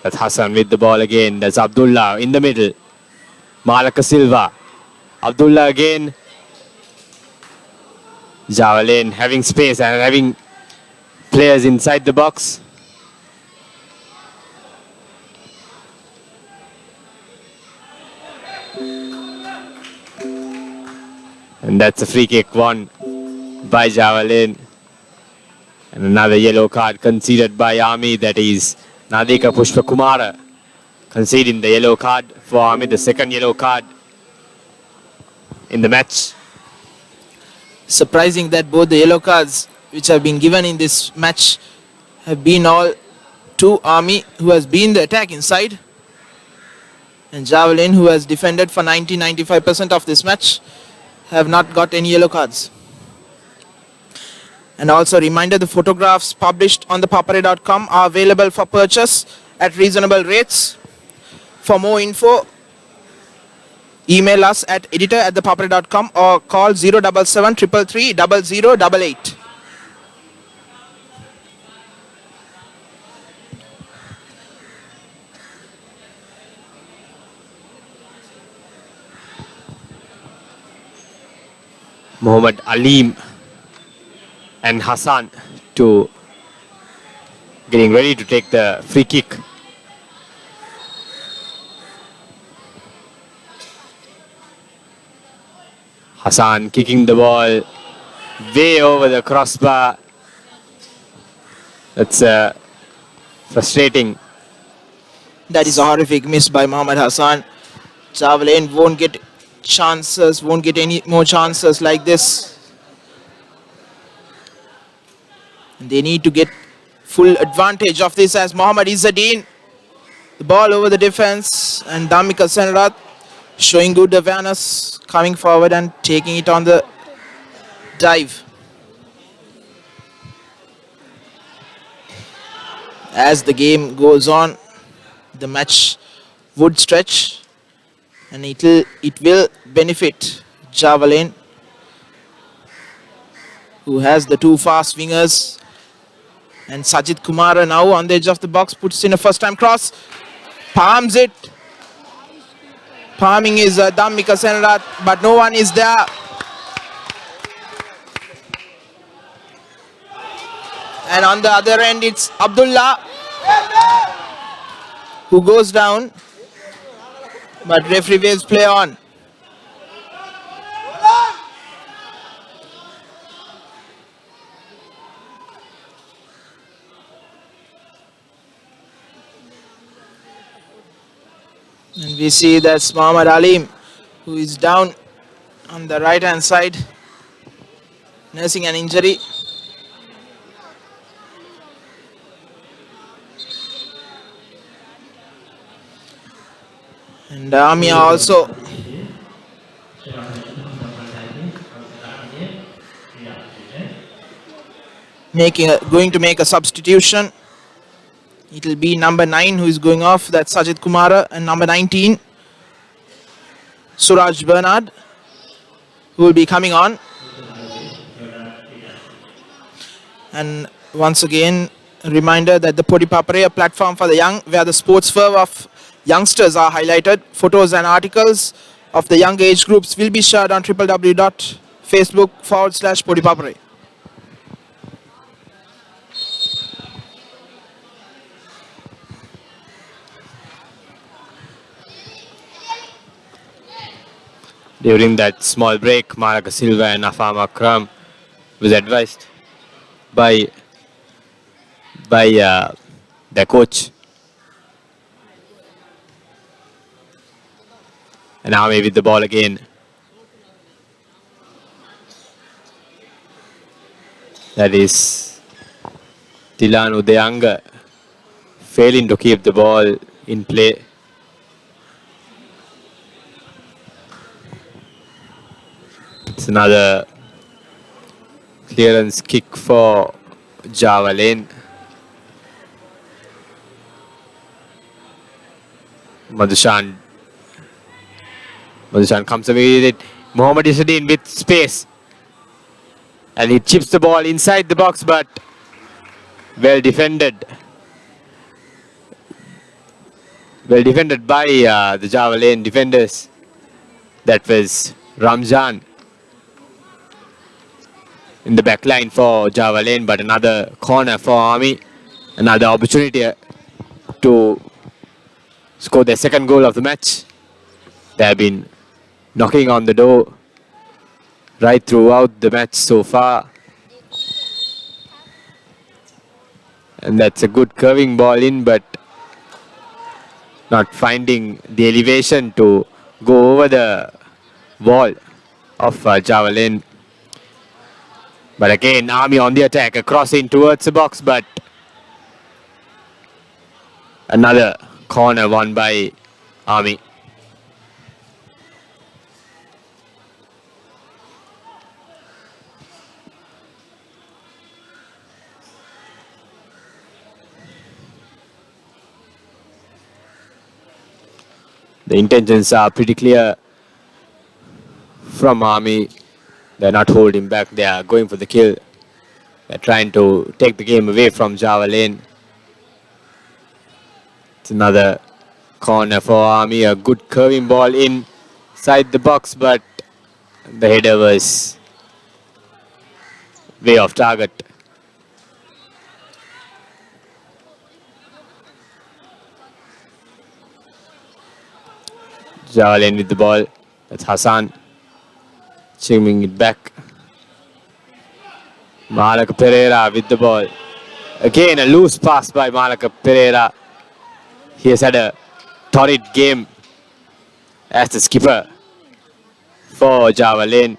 That's Hassan with the ball again. That's Abdullah in the middle. Malaka Silva. Abdullah again. Javelin having space and having players inside the box. And that's a free kick won by Javelin. And another yellow card conceded by Army. That is Nadika Pushpa Kumara conceding the yellow card for Army, the second yellow card in the match. Surprising that both the yellow cards which have been given in this match have been all to Army, who has been the attack inside, and Javelin, who has defended for 90-95% of this match, have not got any yellow cards. And also reminder, the photographs published on ThePapare.com are available for purchase at reasonable rates. For more info, email us at editor@thepapare.com or call 077 333 0088. Mohammad Alim and Hassan to getting ready to take the free kick. Hassan kicking the ball way over the crossbar. That's frustrating. That is a horrific miss by Mohammad Hassan. Javalain won't get chances, won't get any more chances like this. And they need to get full advantage of this as Mohammad Izzadin. The ball over the defense and Damika Senrat showing good awareness, coming forward and taking it on the dive. As the game goes on, the match would stretch and it will benefit Javalain, who has the two fast wingers. And Sajid Kumara now on the edge of the box puts in a first time cross, palms it. Palming is Dhammika Senrat, but no one is there. And on the other end, it's Abdullah who goes down, but referee waves play on. And we see that's Muhammad Alim, who is down on the right hand side, nursing an injury. And Amia also going to make a substitution. It will be number 9 who is going off, that's Sajid Kumara, and number 19, Suraj Bernard, who will be coming on. And once again, a reminder that the ThePapare, a platform for the young, where the sports fervor of youngsters are highlighted. Photos and articles of the young age groups will be shared on www.facebook.com/ThePapare. During that small break, Malaka Silva and Afam Akram was advised by their coach. And Ame with the ball again. That is Tilan Udayanga failing to keep the ball in play. It's another clearance kick for Javalain. Madhushan comes away with it. Mohammad Izzadin with space. And he chips the ball inside the box, but well defended. Well defended by the Javalain defenders. That was Ramzan in the back line for Javalain, but another corner for Army. Another opportunity to score their second goal of the match. They have been knocking on the door right throughout the match so far. And that's a good curving ball in, but not finding the elevation to go over the wall of Javalain. But again, Army on the attack, a cross in towards the box, but another corner won by Army. The intentions are pretty clear from Army. They're not holding back. They are going for the kill. They're trying to take the game away from Java Lane. It's another corner for Army. A good curving ball inside the box, but the header was way off target. Java Lane with the ball. That's Hassan. Chiming it back. Malaka Pereira with the ball. Again, a loose pass by Malaka Pereira. He has had a torrid game as the skipper for Java Lane.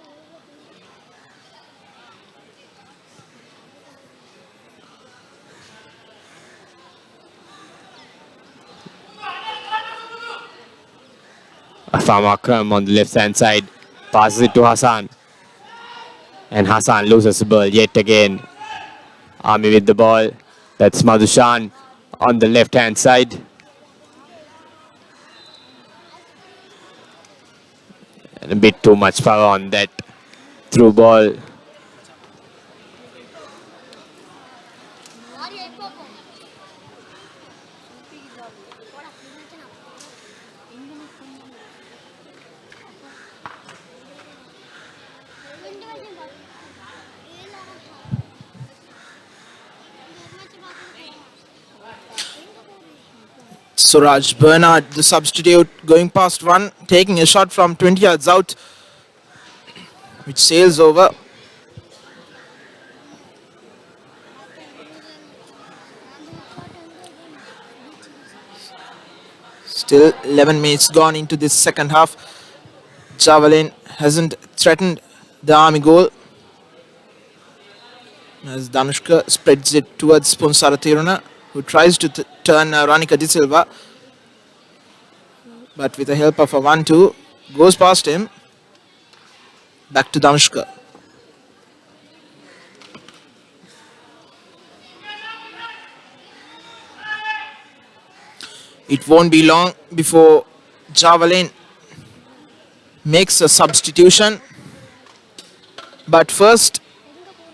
Afam Akram on the left hand side passes it to Hassan. And Hassan loses the ball yet again. Army with the ball. That's Madhushan on the left hand side. And a bit too much power on that through ball. Suraj Bernard, the substitute, going past one, taking a shot from 20 yards out, which sails over. Still 11 minutes gone into this second half. Java Lane hasn't threatened the Army goal, as Danushka spreads it towards Sponsara Tiruna, who tries to turn Ranika De Silva, but with the help of a 1-2, goes past him. Back to Danushka. It won't be long before Java Lane makes a substitution, but first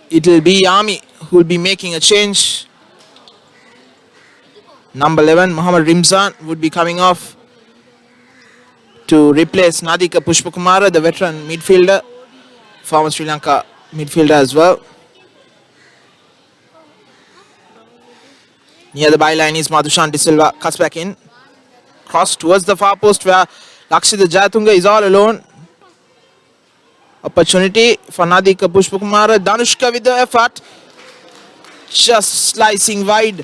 it will be Army who will be making a change. Number 11, Muhammad Rimzan, would be coming off to replace Nadika Pushpakumara, the veteran midfielder, former Sri Lanka midfielder as well. Near the byline is Madhushan De Silva, cuts back in. Cross towards the far post where Lakshita Jayatunga is all alone. Opportunity for Nadika Pushpakumara. Danushka with the effort. Just slicing wide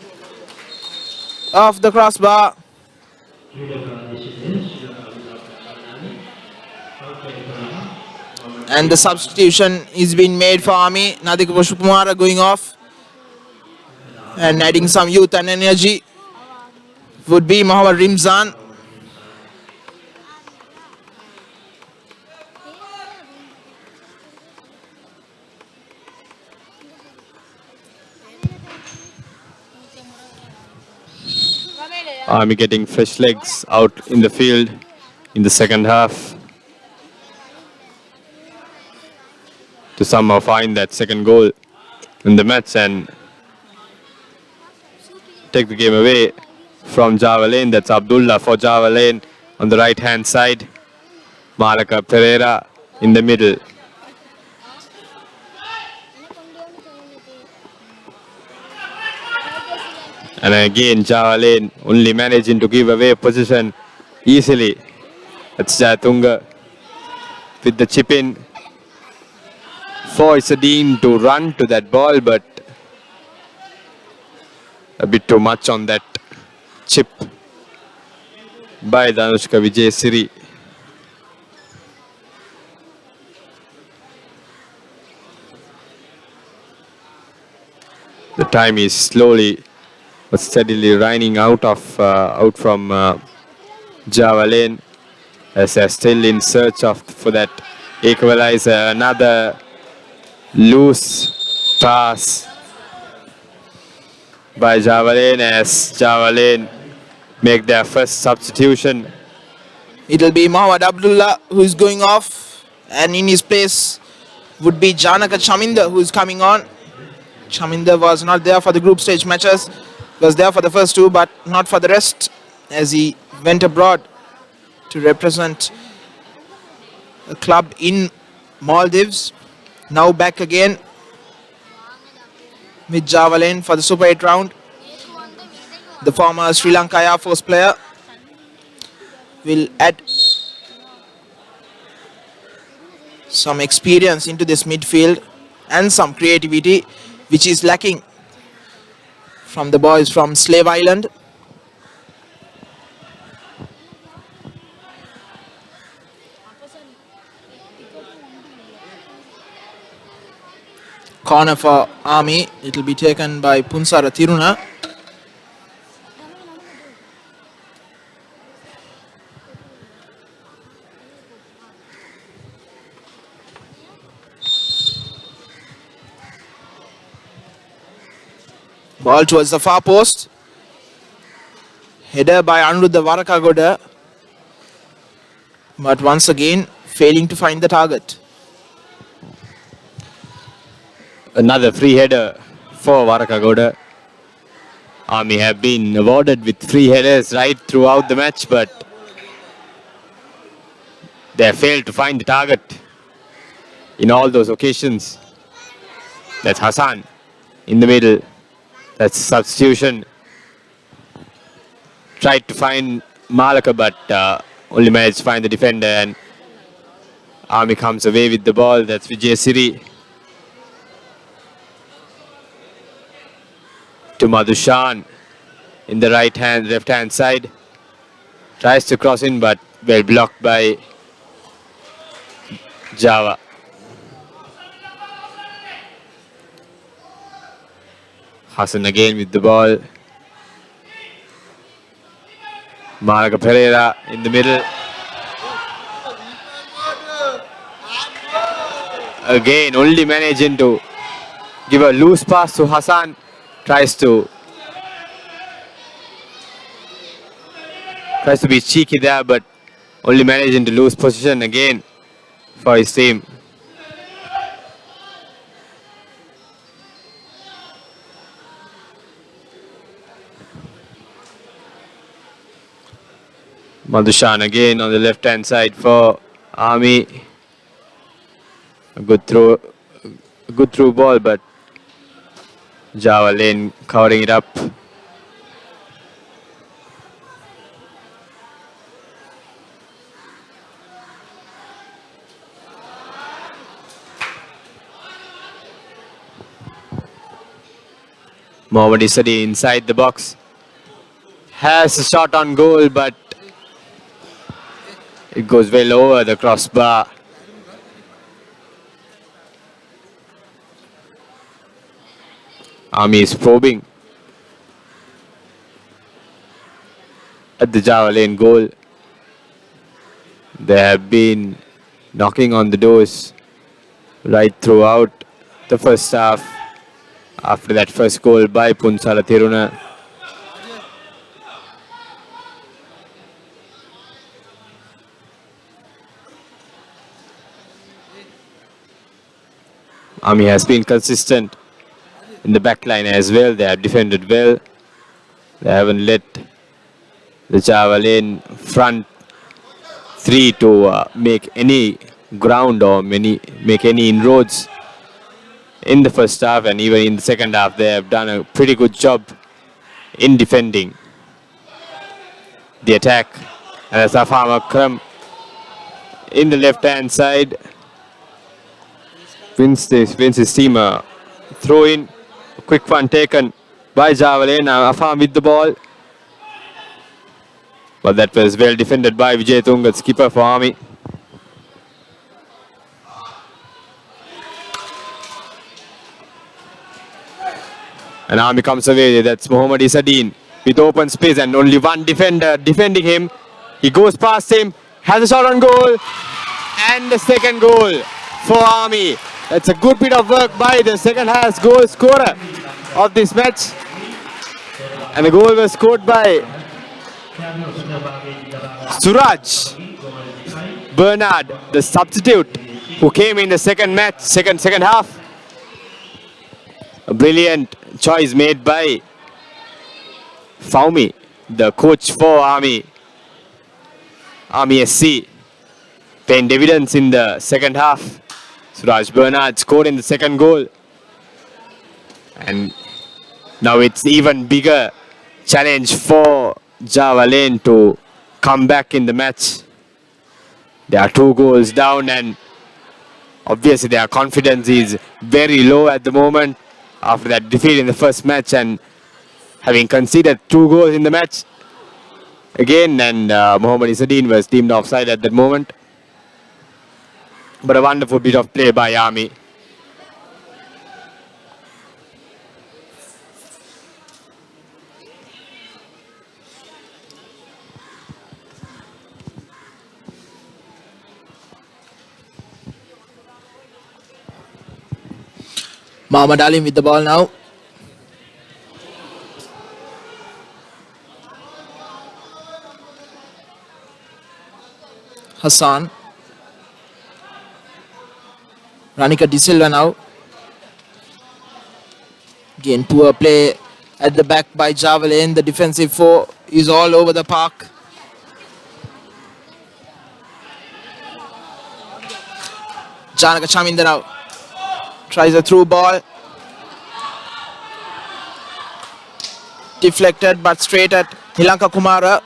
of the crossbar. And the substitution is being made for Army. Nadika Pushpakumara going off and adding some youth and energy would be Muhammad Rimzan. Army getting fresh legs out in the field in the second half to somehow find that second goal in the match and take the game away from Java Lane. That's Abdullah for Java Lane on the right hand side. Malaka Pereira in the middle. And again Java Lane only managing to give away position easily. That's Jayatunga with the chip in for Isadeen to run to that ball, but a bit too much on that chip by Danushka Vijay Siri. The time is slowly but steadily running out from Java Lane as they're still in search for that equalizer. Another loose pass by Java Lane as Java Lane make their first substitution It'll be Mohammad Abdullah who is going off, and in his place would be Janaka Chaminda who is coming on. Chaminda was not there for the group stage matches, was there for the first two but not for the rest as he went abroad to represent a club in Maldives. Now back again with Javelin for the Super 8 round. The former Sri Lanka Air Force player will add some experience into this midfield and some creativity which is lacking from the boys from Slave Island. Corner for Army. It will be taken by Punsara Tiruna. Ball towards the far post. Header by Anuruddha Varakagoda. But once again, failing to find the target. Another free header for Varakagoda. Army have been awarded with free headers right throughout the match, but they have failed to find the target in all those occasions. That's Hassan in the middle. That's substitution. Tried to find Malaka, but only managed to find the defender, and Army comes away with the ball. That's Vijay Siri. To Madhushan in the left hand side. Tries to cross in, but well blocked by Java. Hassan again with the ball. Malaga Pereira in the middle. Again, only managing to give a loose pass to Hassan. Tries to be cheeky there, but only managing to lose position again for his team. Madhushan again on the left hand side for Army. A good through ball, but Java Lane covering it up. Mohammad Isadi inside the box. Has a shot on goal, but it goes well over the crossbar. Army is probing at the Java Lane goal. They have been knocking on the doors right throughout the first half after that first goal by Punsala Tiruna. Army has been consistent in the back line as well. They have defended well. They haven't let the Java Lane front three to make any ground or make any inroads in the first half, and even in the second half they have done a pretty good job in defending the attack. And that's Afam Akram in the left hand side. Wins his team a throw in. A quick one taken by Java Lane. Afam with the ball. But that was well defended by Vijay Tunga, skipper for Army. And Army comes away. That's Mohammad Isadeen with open space and only one defender defending him. He goes past him, has a shot on goal, and the second goal for Army. That's a good bit of work by the second half goal scorer of this match. And the goal was scored by Suraj. Bernard, the substitute who came in the second half. A brilliant choice made by Faumi, the coach for Army SC. Paying dividends in the second half. Suraj Bernard scored in the second goal. And now it's even bigger challenge for Java Lane to come back in the match. They are 2 goals down and obviously their confidence is very low at the moment after that defeat in the first match and having conceded 2 goals in the match again, and Mohammad Isadeen was deemed offside at that moment. But a wonderful bit of play by Army. Mohammad Alim with the ball now. Hassan. Ranika De Silva now. Again, poor play at the back by Javelin. The defensive four is all over the park. Janaka Chaminda now. Tries a through ball. Deflected but straight at Nilanka Kumara.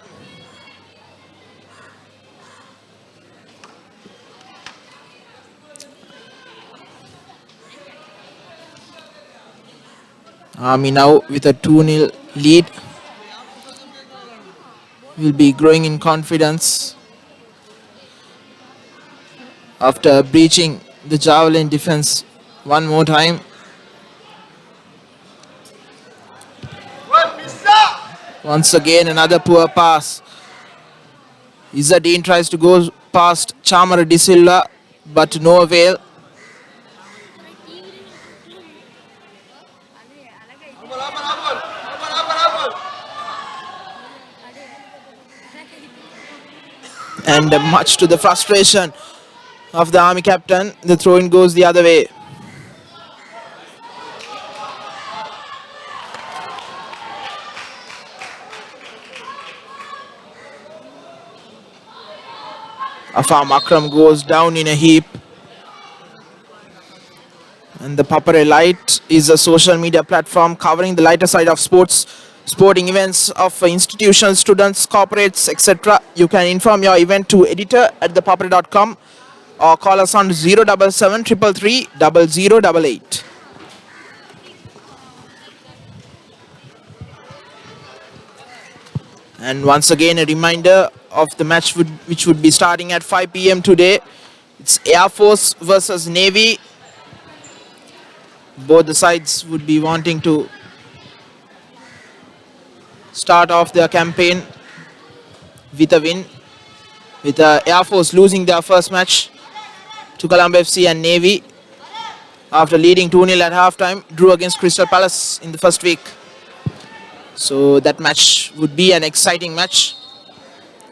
Army now with a 2-0 lead. Will be growing in confidence after breaching the Javelin defense one more time. Once again, another poor pass. Izzadeen tries to go past Chamara De Silva, but no avail. And much to the frustration of the Army captain, the throw-in goes the other way. Afam Akram goes down in a heap. And the ThePapare Light is a social media platform covering the lighter side of sporting events of institutions, students, corporates, etc. You can inform your event to editor at thepapare.com or call us on 077 333 0088. And once again, a reminder of the match which would be starting at 5 p.m. today. It's Air Force versus Navy. Both the sides would be wanting to start off their campaign with a win, with Air Force losing their first match to Colombo FC, and Navy, after leading 2-0 at halftime, drew against Crystal Palace in the first week. So that match would be an exciting match.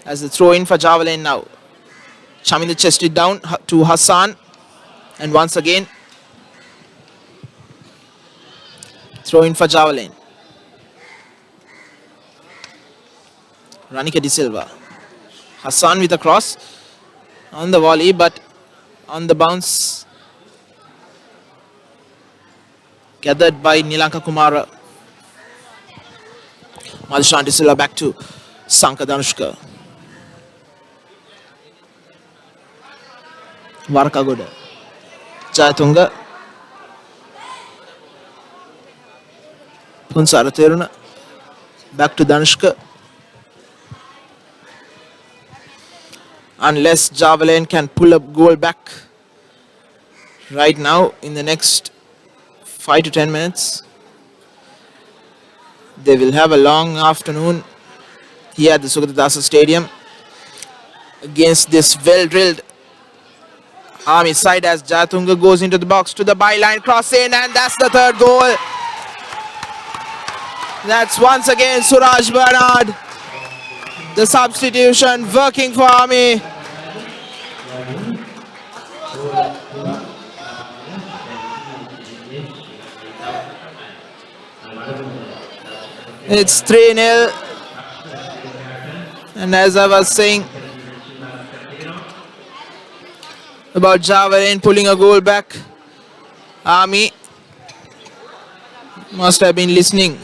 As the throw-in for Javelin now. Chaminda chested down to Hassan, and once again throw-in for Javelin. Ranika De Silva. Hassan with a cross on the volley, but on the bounce gathered by Nilanka Kumara. Madhushan De Silva back to Sanka Danushka. Varkagoda. Jayatunga. Punsara Teruna. Back to Danushka. Unless Javelin can pull up goal back right now in the next 5 to 10 minutes, they will have a long afternoon here at the Sugatadasa Stadium against this well-drilled Army side, as Jayatunga goes into the box to the byline, cross in, and that's the third goal. That's once again Suraj Bernard, the substitution working for Army. It's 3-0. And as I was saying about Javelin pulling a goal back, Army must have been listening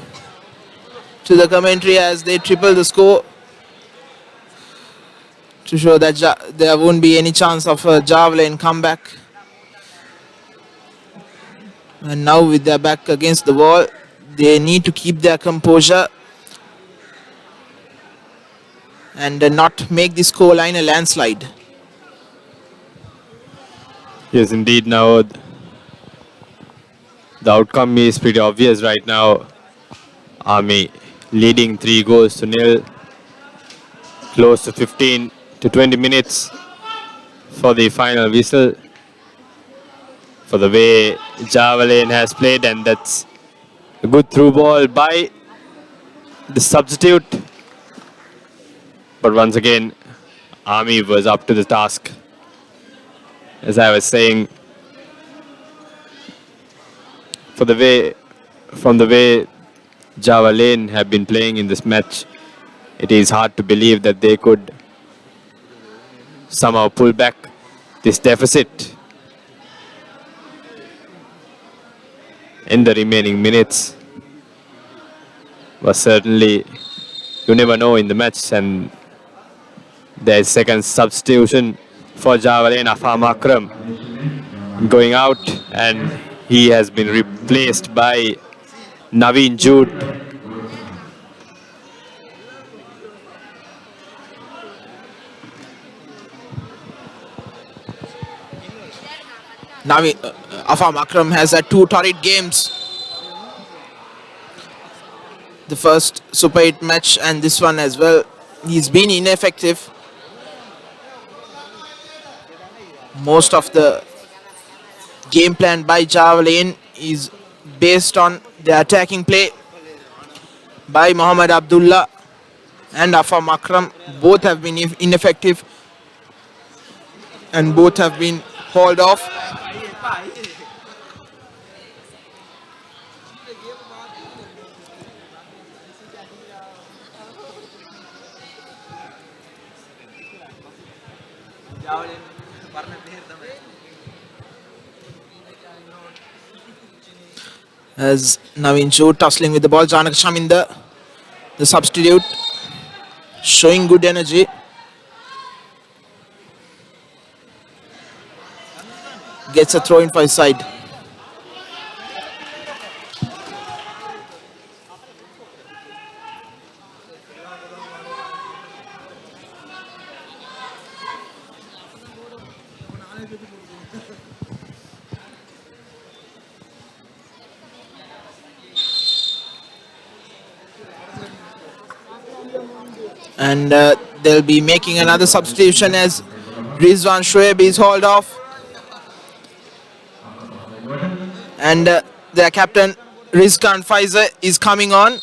to the commentary as they triple the score to show that there won't be any chance of a Javelin comeback. And now with their back against the wall, they need to keep their composure and not make the scoreline a landslide. Yes, indeed. Now the outcome is pretty obvious right now. Army leading 3-0, close to 15 to 20 minutes for the final whistle. For the way Javelin has played, and that's a good through ball by the substitute. But once again, Army was up to the task. As I was saying, from the way Javelin have been playing in this match, it is hard to believe that they could somehow pull back this deficit in the remaining minutes. But certainly, you never know in the match, and there's second substitution for Javelin, Afam Akram going out, and he has been replaced by Naveen Jute. Now Afam Akram has had two torrid games. The first Super 8 match and this one as well. He's been ineffective. Most of the game plan by Javelin is based on the attacking play by Mohammad Abdullah and Afam Akram. Both have been ineffective and both have been hauled off. As Naveen Jute tussling with the ball, Janak Shaminder, the substitute, showing good energy. Gets a throw in for his side. And they'll be making another substitution as Rizwan Shoaib is hauled off. And their captain Rizkan Faizer is coming on.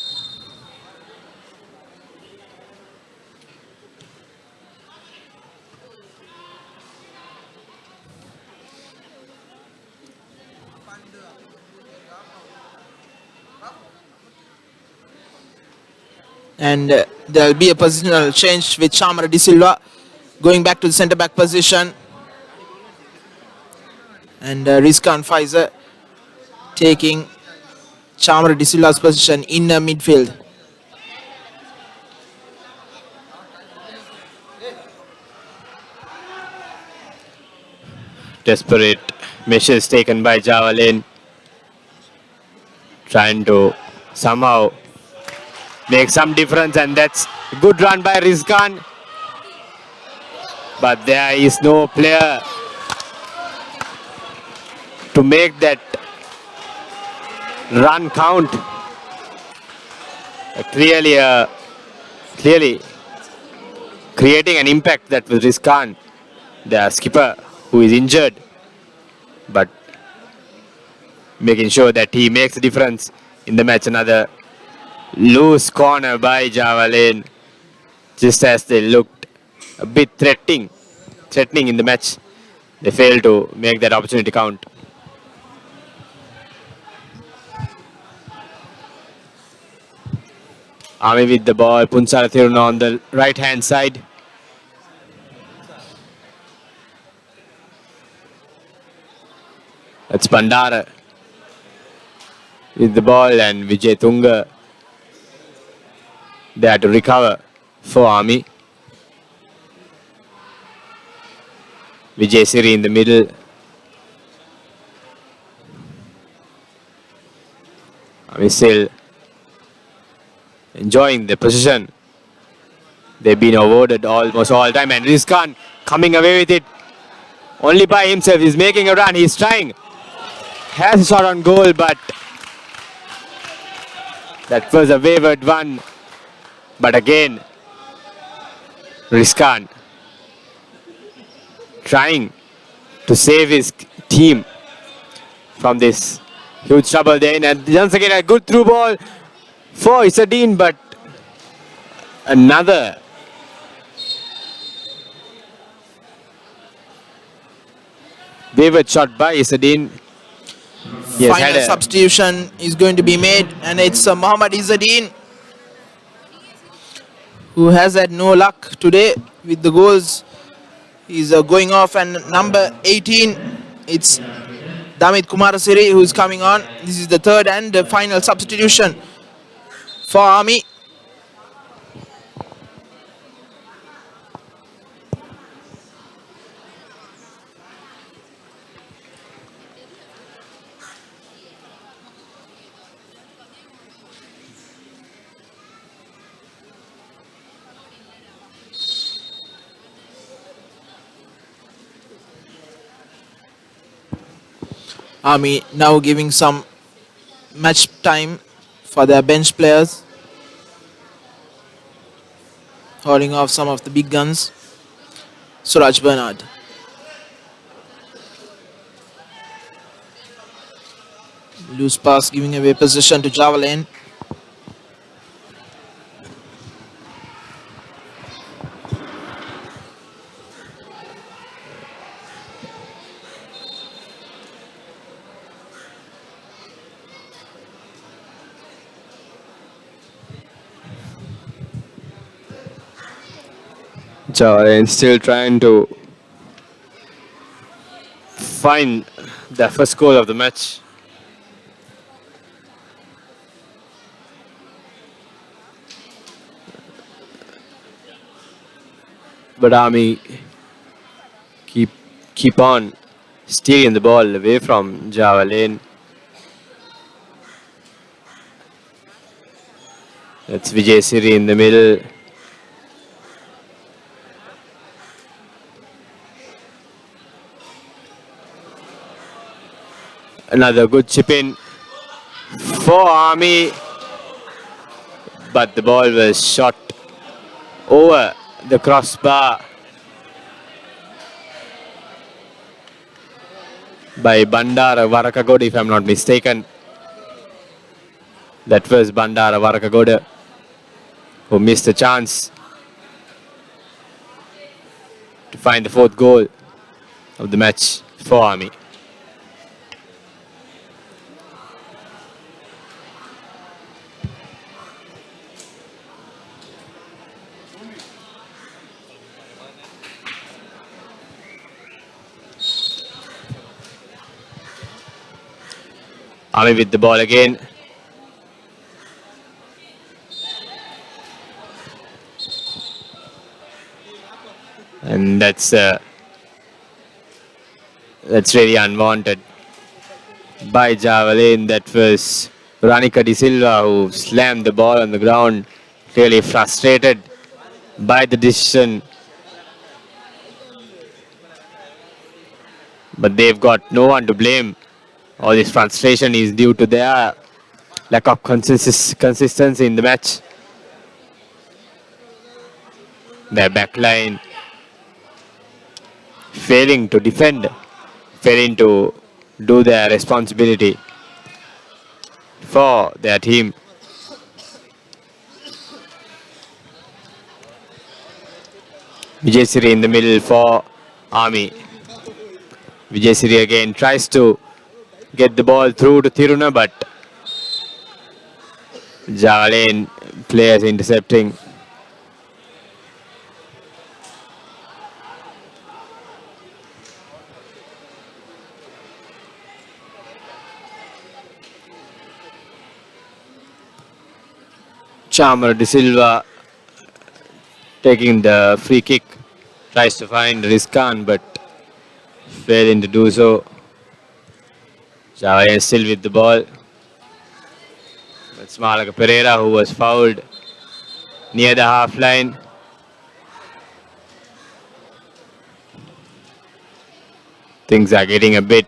And there'll be a positional change with Chamara De Silva going back to the centre back position. And Rizkan Faizer taking Chamara De Silva's position in the midfield. Desperate measures taken by Javelin, trying to somehow make some difference, and that's a good run by Rizkan. But there is no player to make that run count. Clearly creating an impact, that was Rizkan, the skipper, who is injured, but making sure that he makes a difference in the match. Another loose corner by Javelin, just as they looked a bit threatening in the match. They fail to make that opportunity count. Ami with the ball. Punsara Thiruna on the right hand side. That's Bandara with the ball, and Vijay Tunga there to recover for Ami. Vijay Siri in the middle. Ami still enjoying the position. They've been awarded almost all time, and Rizkan coming away with it only by himself. He's making a run. He's trying. Has a shot on goal, but that was a wavered one. But again, Rizkan trying to save his team from this huge trouble there. And once again, a good through ball for Isadine, but another wavered shot by Isadine. Yes, Final substitution is going to be made, and it's Mohammad Izzadeen, who has had no luck today with the goals. He's going off, and number 18, it's Damit Kumarasiri who's coming on. This is the third and the final substitution for Army. Army now giving some match time for their bench players, holding off some of the big guns. Suraj Bernard. Loose pass giving away possession to Javelin. And still trying to find the first goal of the match. But Army keep on steering the ball away from Java Lane. That's Vijay Siri in the middle. Another good chip in for Army, but the ball was shot over the crossbar by Bandara Varakagoda, if I'm not mistaken. That was Bandara Varakagoda who missed a chance to find the fourth goal of the match for Army. Army with the ball again. And that's really unwanted by Javelin. That was Ranika De Silva who slammed the ball on the ground, really frustrated by the decision. But they've got no one to blame. All this frustration is due to their lack of consistency in the match. Their backline failing to defend, failing to do their responsibility for their team. Vijay Siri in the middle for Army. Vijay Siri again tries to get the ball through to Tiruna, but Java lane players intercepting. Chamar De Silva taking the free kick, tries to find Rizkan but failing to do so. Java is still with the ball. It's Malaka Pereira who was fouled near the half line. Things are getting a bit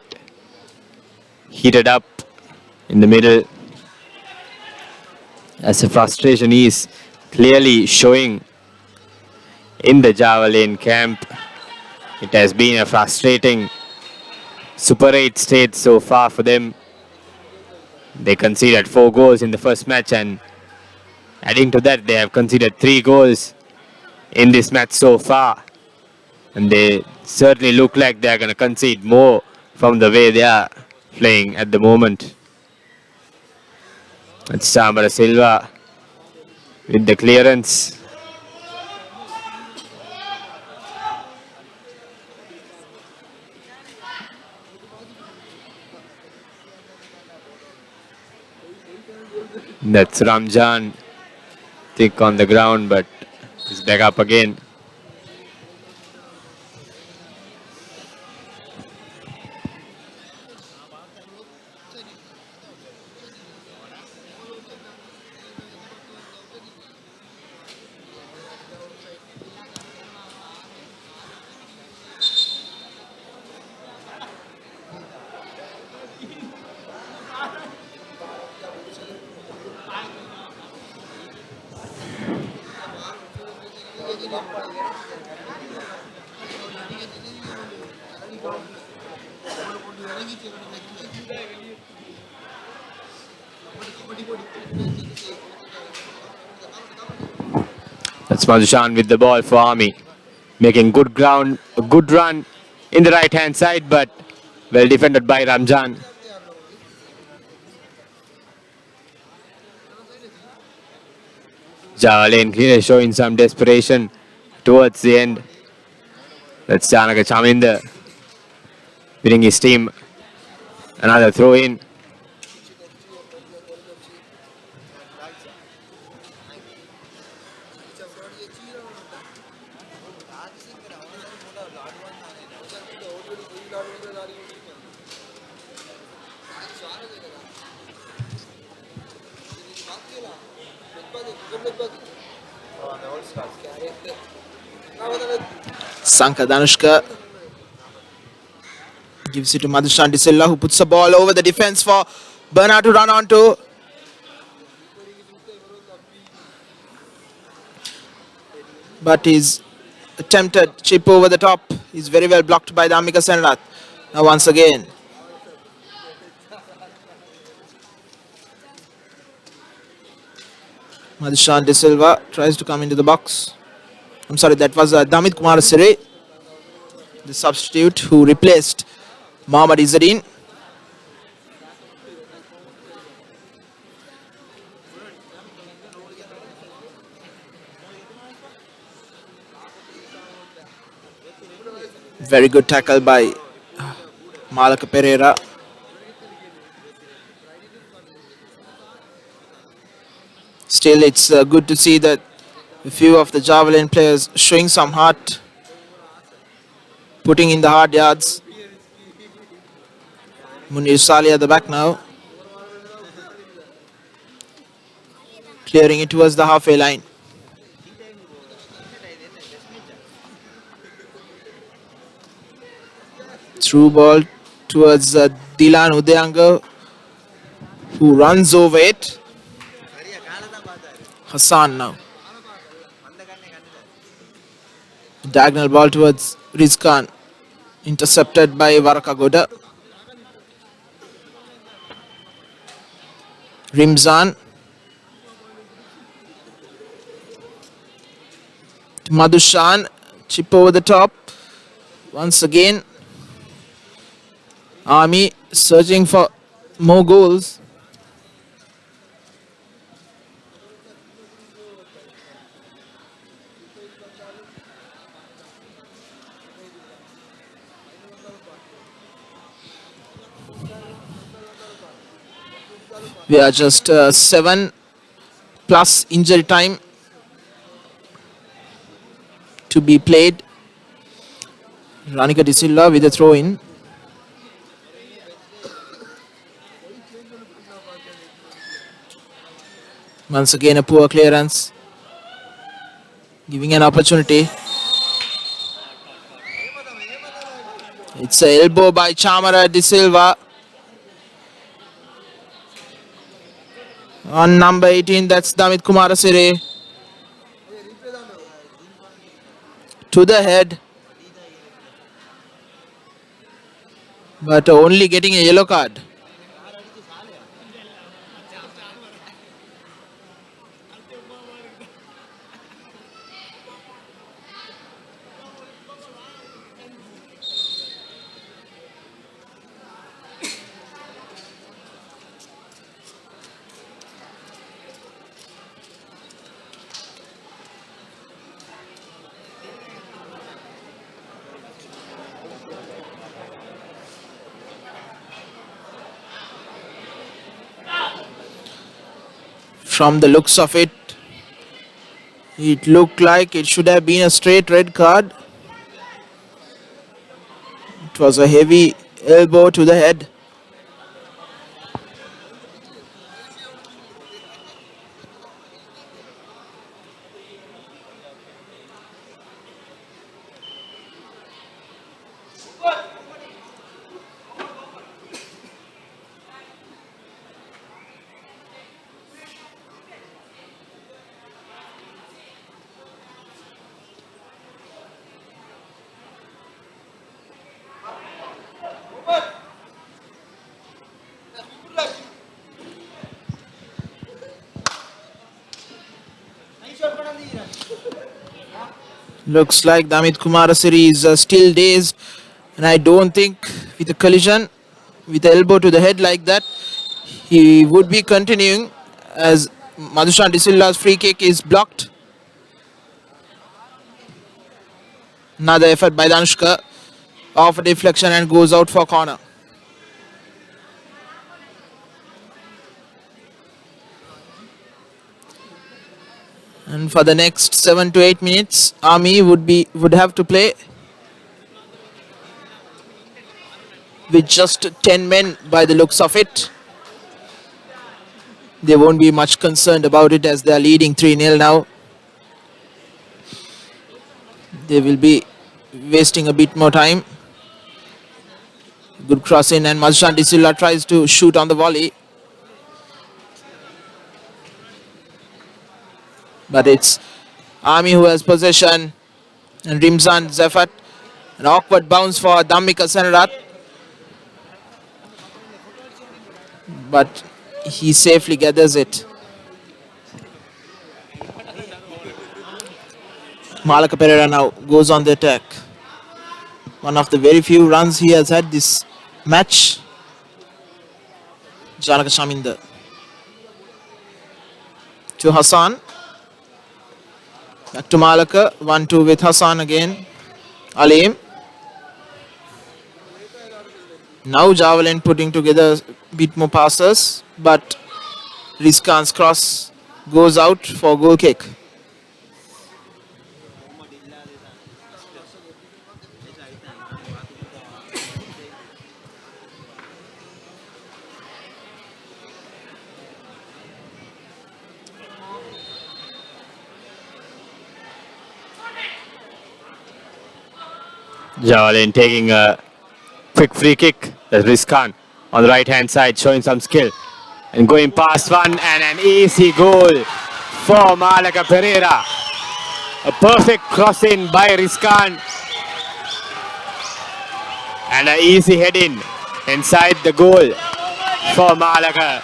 heated up in the middle as the frustration is clearly showing in the Java lane camp. It has been a frustrating Super 8 stage so far for them. They conceded 4 goals in the first match, and adding to that, they have conceded 3 goals in this match so far. And they certainly look like they are going to concede more from the way they are playing at the moment. It's Samara Silva with the clearance. That's Ramjan, thick on the ground, but he's back up again. That's Madhushan with the ball for Army. Making good ground, a good run in the right hand side, but well defended by Ramjan. Java lane here showing some desperation towards the end. That's Janaka Chaminda winning his team. Another throw in. Sanka Danushka gives it to Madhushan De Silva, who puts the ball over the defense for Bernard to run onto. But his attempted chip over the top is very well blocked by the Ambika Senrath. Now once again, Madhushan De Silva tries to come into the box. I'm sorry, that was Damit Kumar Siri, the substitute who replaced Mohammad Izzadin. Very good tackle by Malaka Pereira. Still, it's good to see that a few of the javelin players showing some heart, putting in the hard yards. Munir Sali at the back now, clearing it towards the halfway line. Through ball towards Dilan Udayanga, who runs over it. Hassan now. Diagonal ball towards Rizkan, intercepted by Varakagoda. Rimzan. Madhushan, chip over the top. Once again, Army searching for more goals. We are just 7 plus injury time to be played. Ranika De Silva with a throw in. Once again a poor clearance, giving an opportunity. It's an elbow by Chamara De Silva. On number 18, that's Damit Kumarasiri. To the head. But only getting a yellow card. From the looks of it, it looked like it should have been a straight red card. It was a heavy elbow to the head. Looks like Damit Kumarasiri is still dazed, and I don't think with a collision, with the elbow to the head like that, he would be continuing as Madhushan De Silva's free kick is blocked. Another effort by Danushka, off a deflection and goes out for corner. And for the next 7 to 8 minutes, Army would have to play with just 10 men by the looks of it. They won't be much concerned about it as they are leading 3-0 now. They will be wasting a bit more time. Good cross in, and Madhushan De Silva tries to shoot on the volley. But it's Army who has possession, and Rimzan Zafat. An awkward bounce for Dhammika Senarat. But he safely gathers it. Malaka Pereira now goes on the attack. One of the very few runs he has had this match. Janaka Shaminda to Hassan. Back to Malaka. 1-2 with Hassan again. Alim. Now Javelin putting together a bit more passes, but Rizkan's cross goes out for goal kick. Javelin taking a quick free kick. That's Rizkan on the right hand side showing some skill. And going past one and an easy goal for Malaka Pereira. A perfect cross in by Rizkan. And an easy head in inside the goal for Malaka.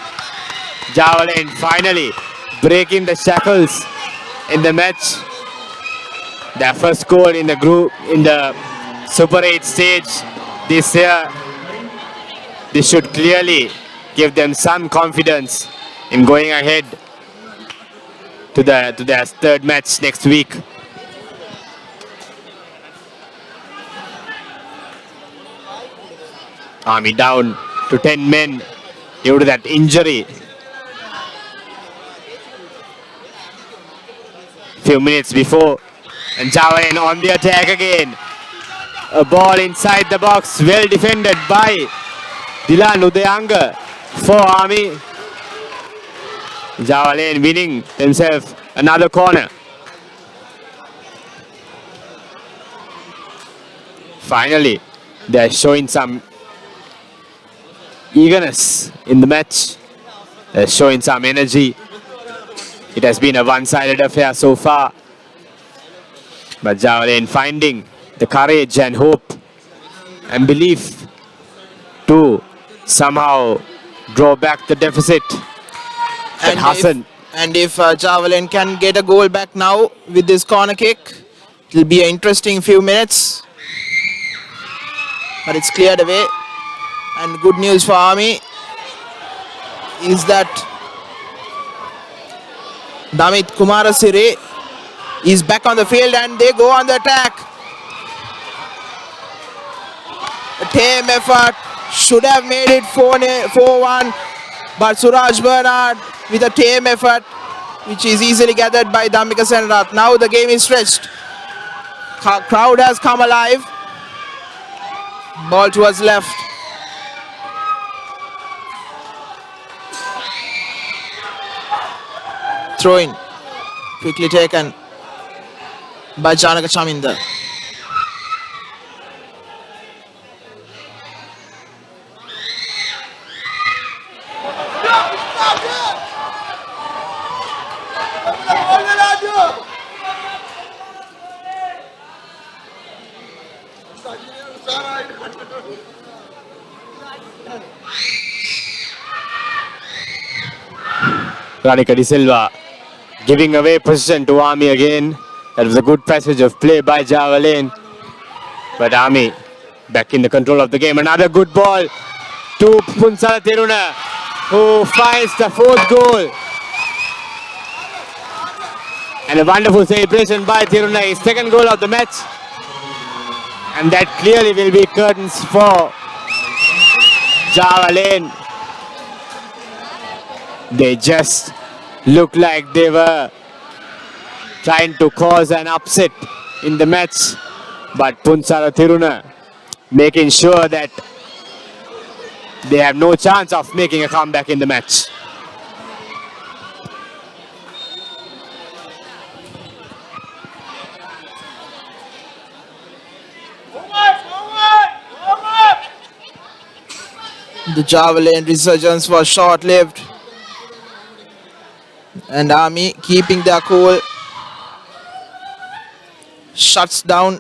Javelin finally breaking the shackles in the match. Their first goal in the group in the Super 8 stage this year. This should clearly give them some confidence in going ahead to their third match next week. Army down to 10 men due to that injury. Few minutes before, and Javelin on the attack again. A ball inside the box, well defended by Dilan Udayanga for Army. Javelin winning themselves another corner. Finally, they're showing some eagerness in the match. They're showing some energy. It has been a one-sided affair so far. But Javelin finding the courage and hope and belief to somehow draw back the deficit. And Hassan. If Javelin can get a goal back now with this corner kick, it will be an interesting few minutes. But it's cleared away. And good news for Army is that Damit Kumarasire is back on the field and they go on the attack. A tame effort, should have made it 4-1, but Suraj Bernard with a tame effort, which is easily gathered by Dhammika Senrath. Now the game is stretched. Crowd has come alive. Ball towards left. Throw in, quickly taken by Janaka Chaminda. Ranika De Silva giving away possession to Army again. That was a good passage of play by Javelin. But Army back in the control of the game. Another good ball to Punsala Tiruna, who finds the fourth goal. And a wonderful celebration by Tiruna, his second goal of the match. And that clearly will be curtains for Javelin. They just looked like they were trying to cause an upset in the match, but Punsara Tiruna making sure that they have no chance of making a comeback in the match. The Javelin resurgence was short-lived. And Army keeping their cool, shuts down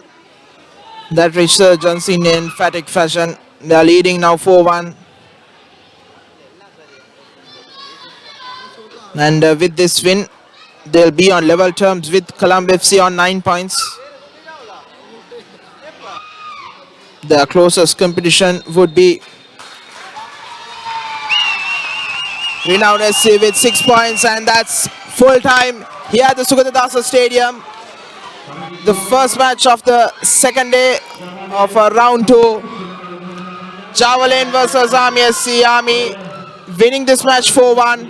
that resurgence in emphatic fashion. They are leading now 4-1. And with this win, they'll be on level terms with Colombo FC on 9 points. Their closest competition would be Renowned SC with 6 points, and that's full time here at the Sugatadasa Stadium. The first match of the second day of round 2. Javelin versus Army SC. Army winning this match 4-1.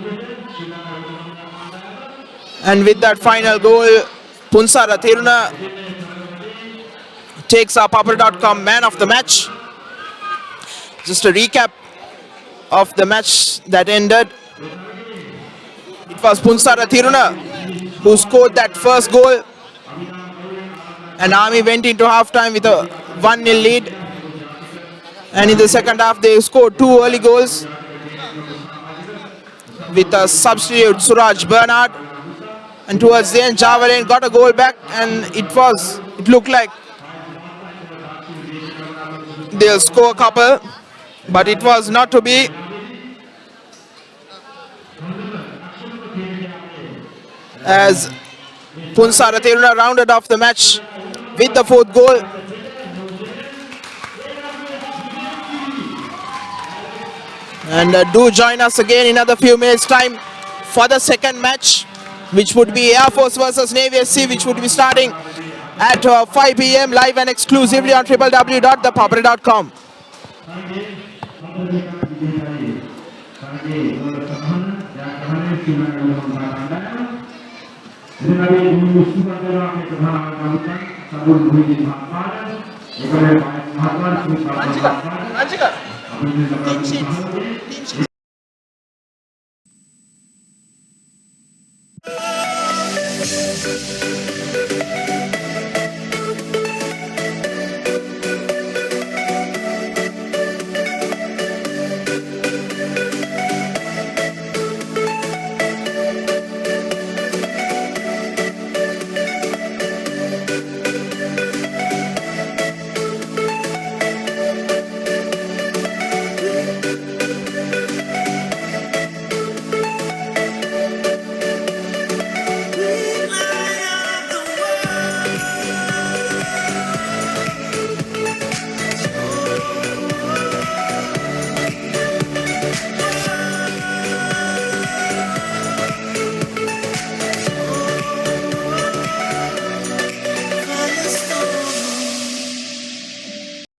And with that final goal, Punsara Tiruna takes our Papare.com man of the match. Just a recap of the match that ended. It was Punsara Tiruna who scored that first goal, and Army went into halftime with a 1-0 lead, and in the second half they scored 2 early goals with a substitute Suraj Bernard, and towards the end Javelin got a goal back, and it looked like they'll score a couple, but it was not to be. As Punsara Tiruna rounded off the match with the 4th goal. And do join us again in another few minutes time for the second match, which would be Air Force versus Navy SC, which would be starting at 5 p.m. live and exclusively on www.thepapare.com.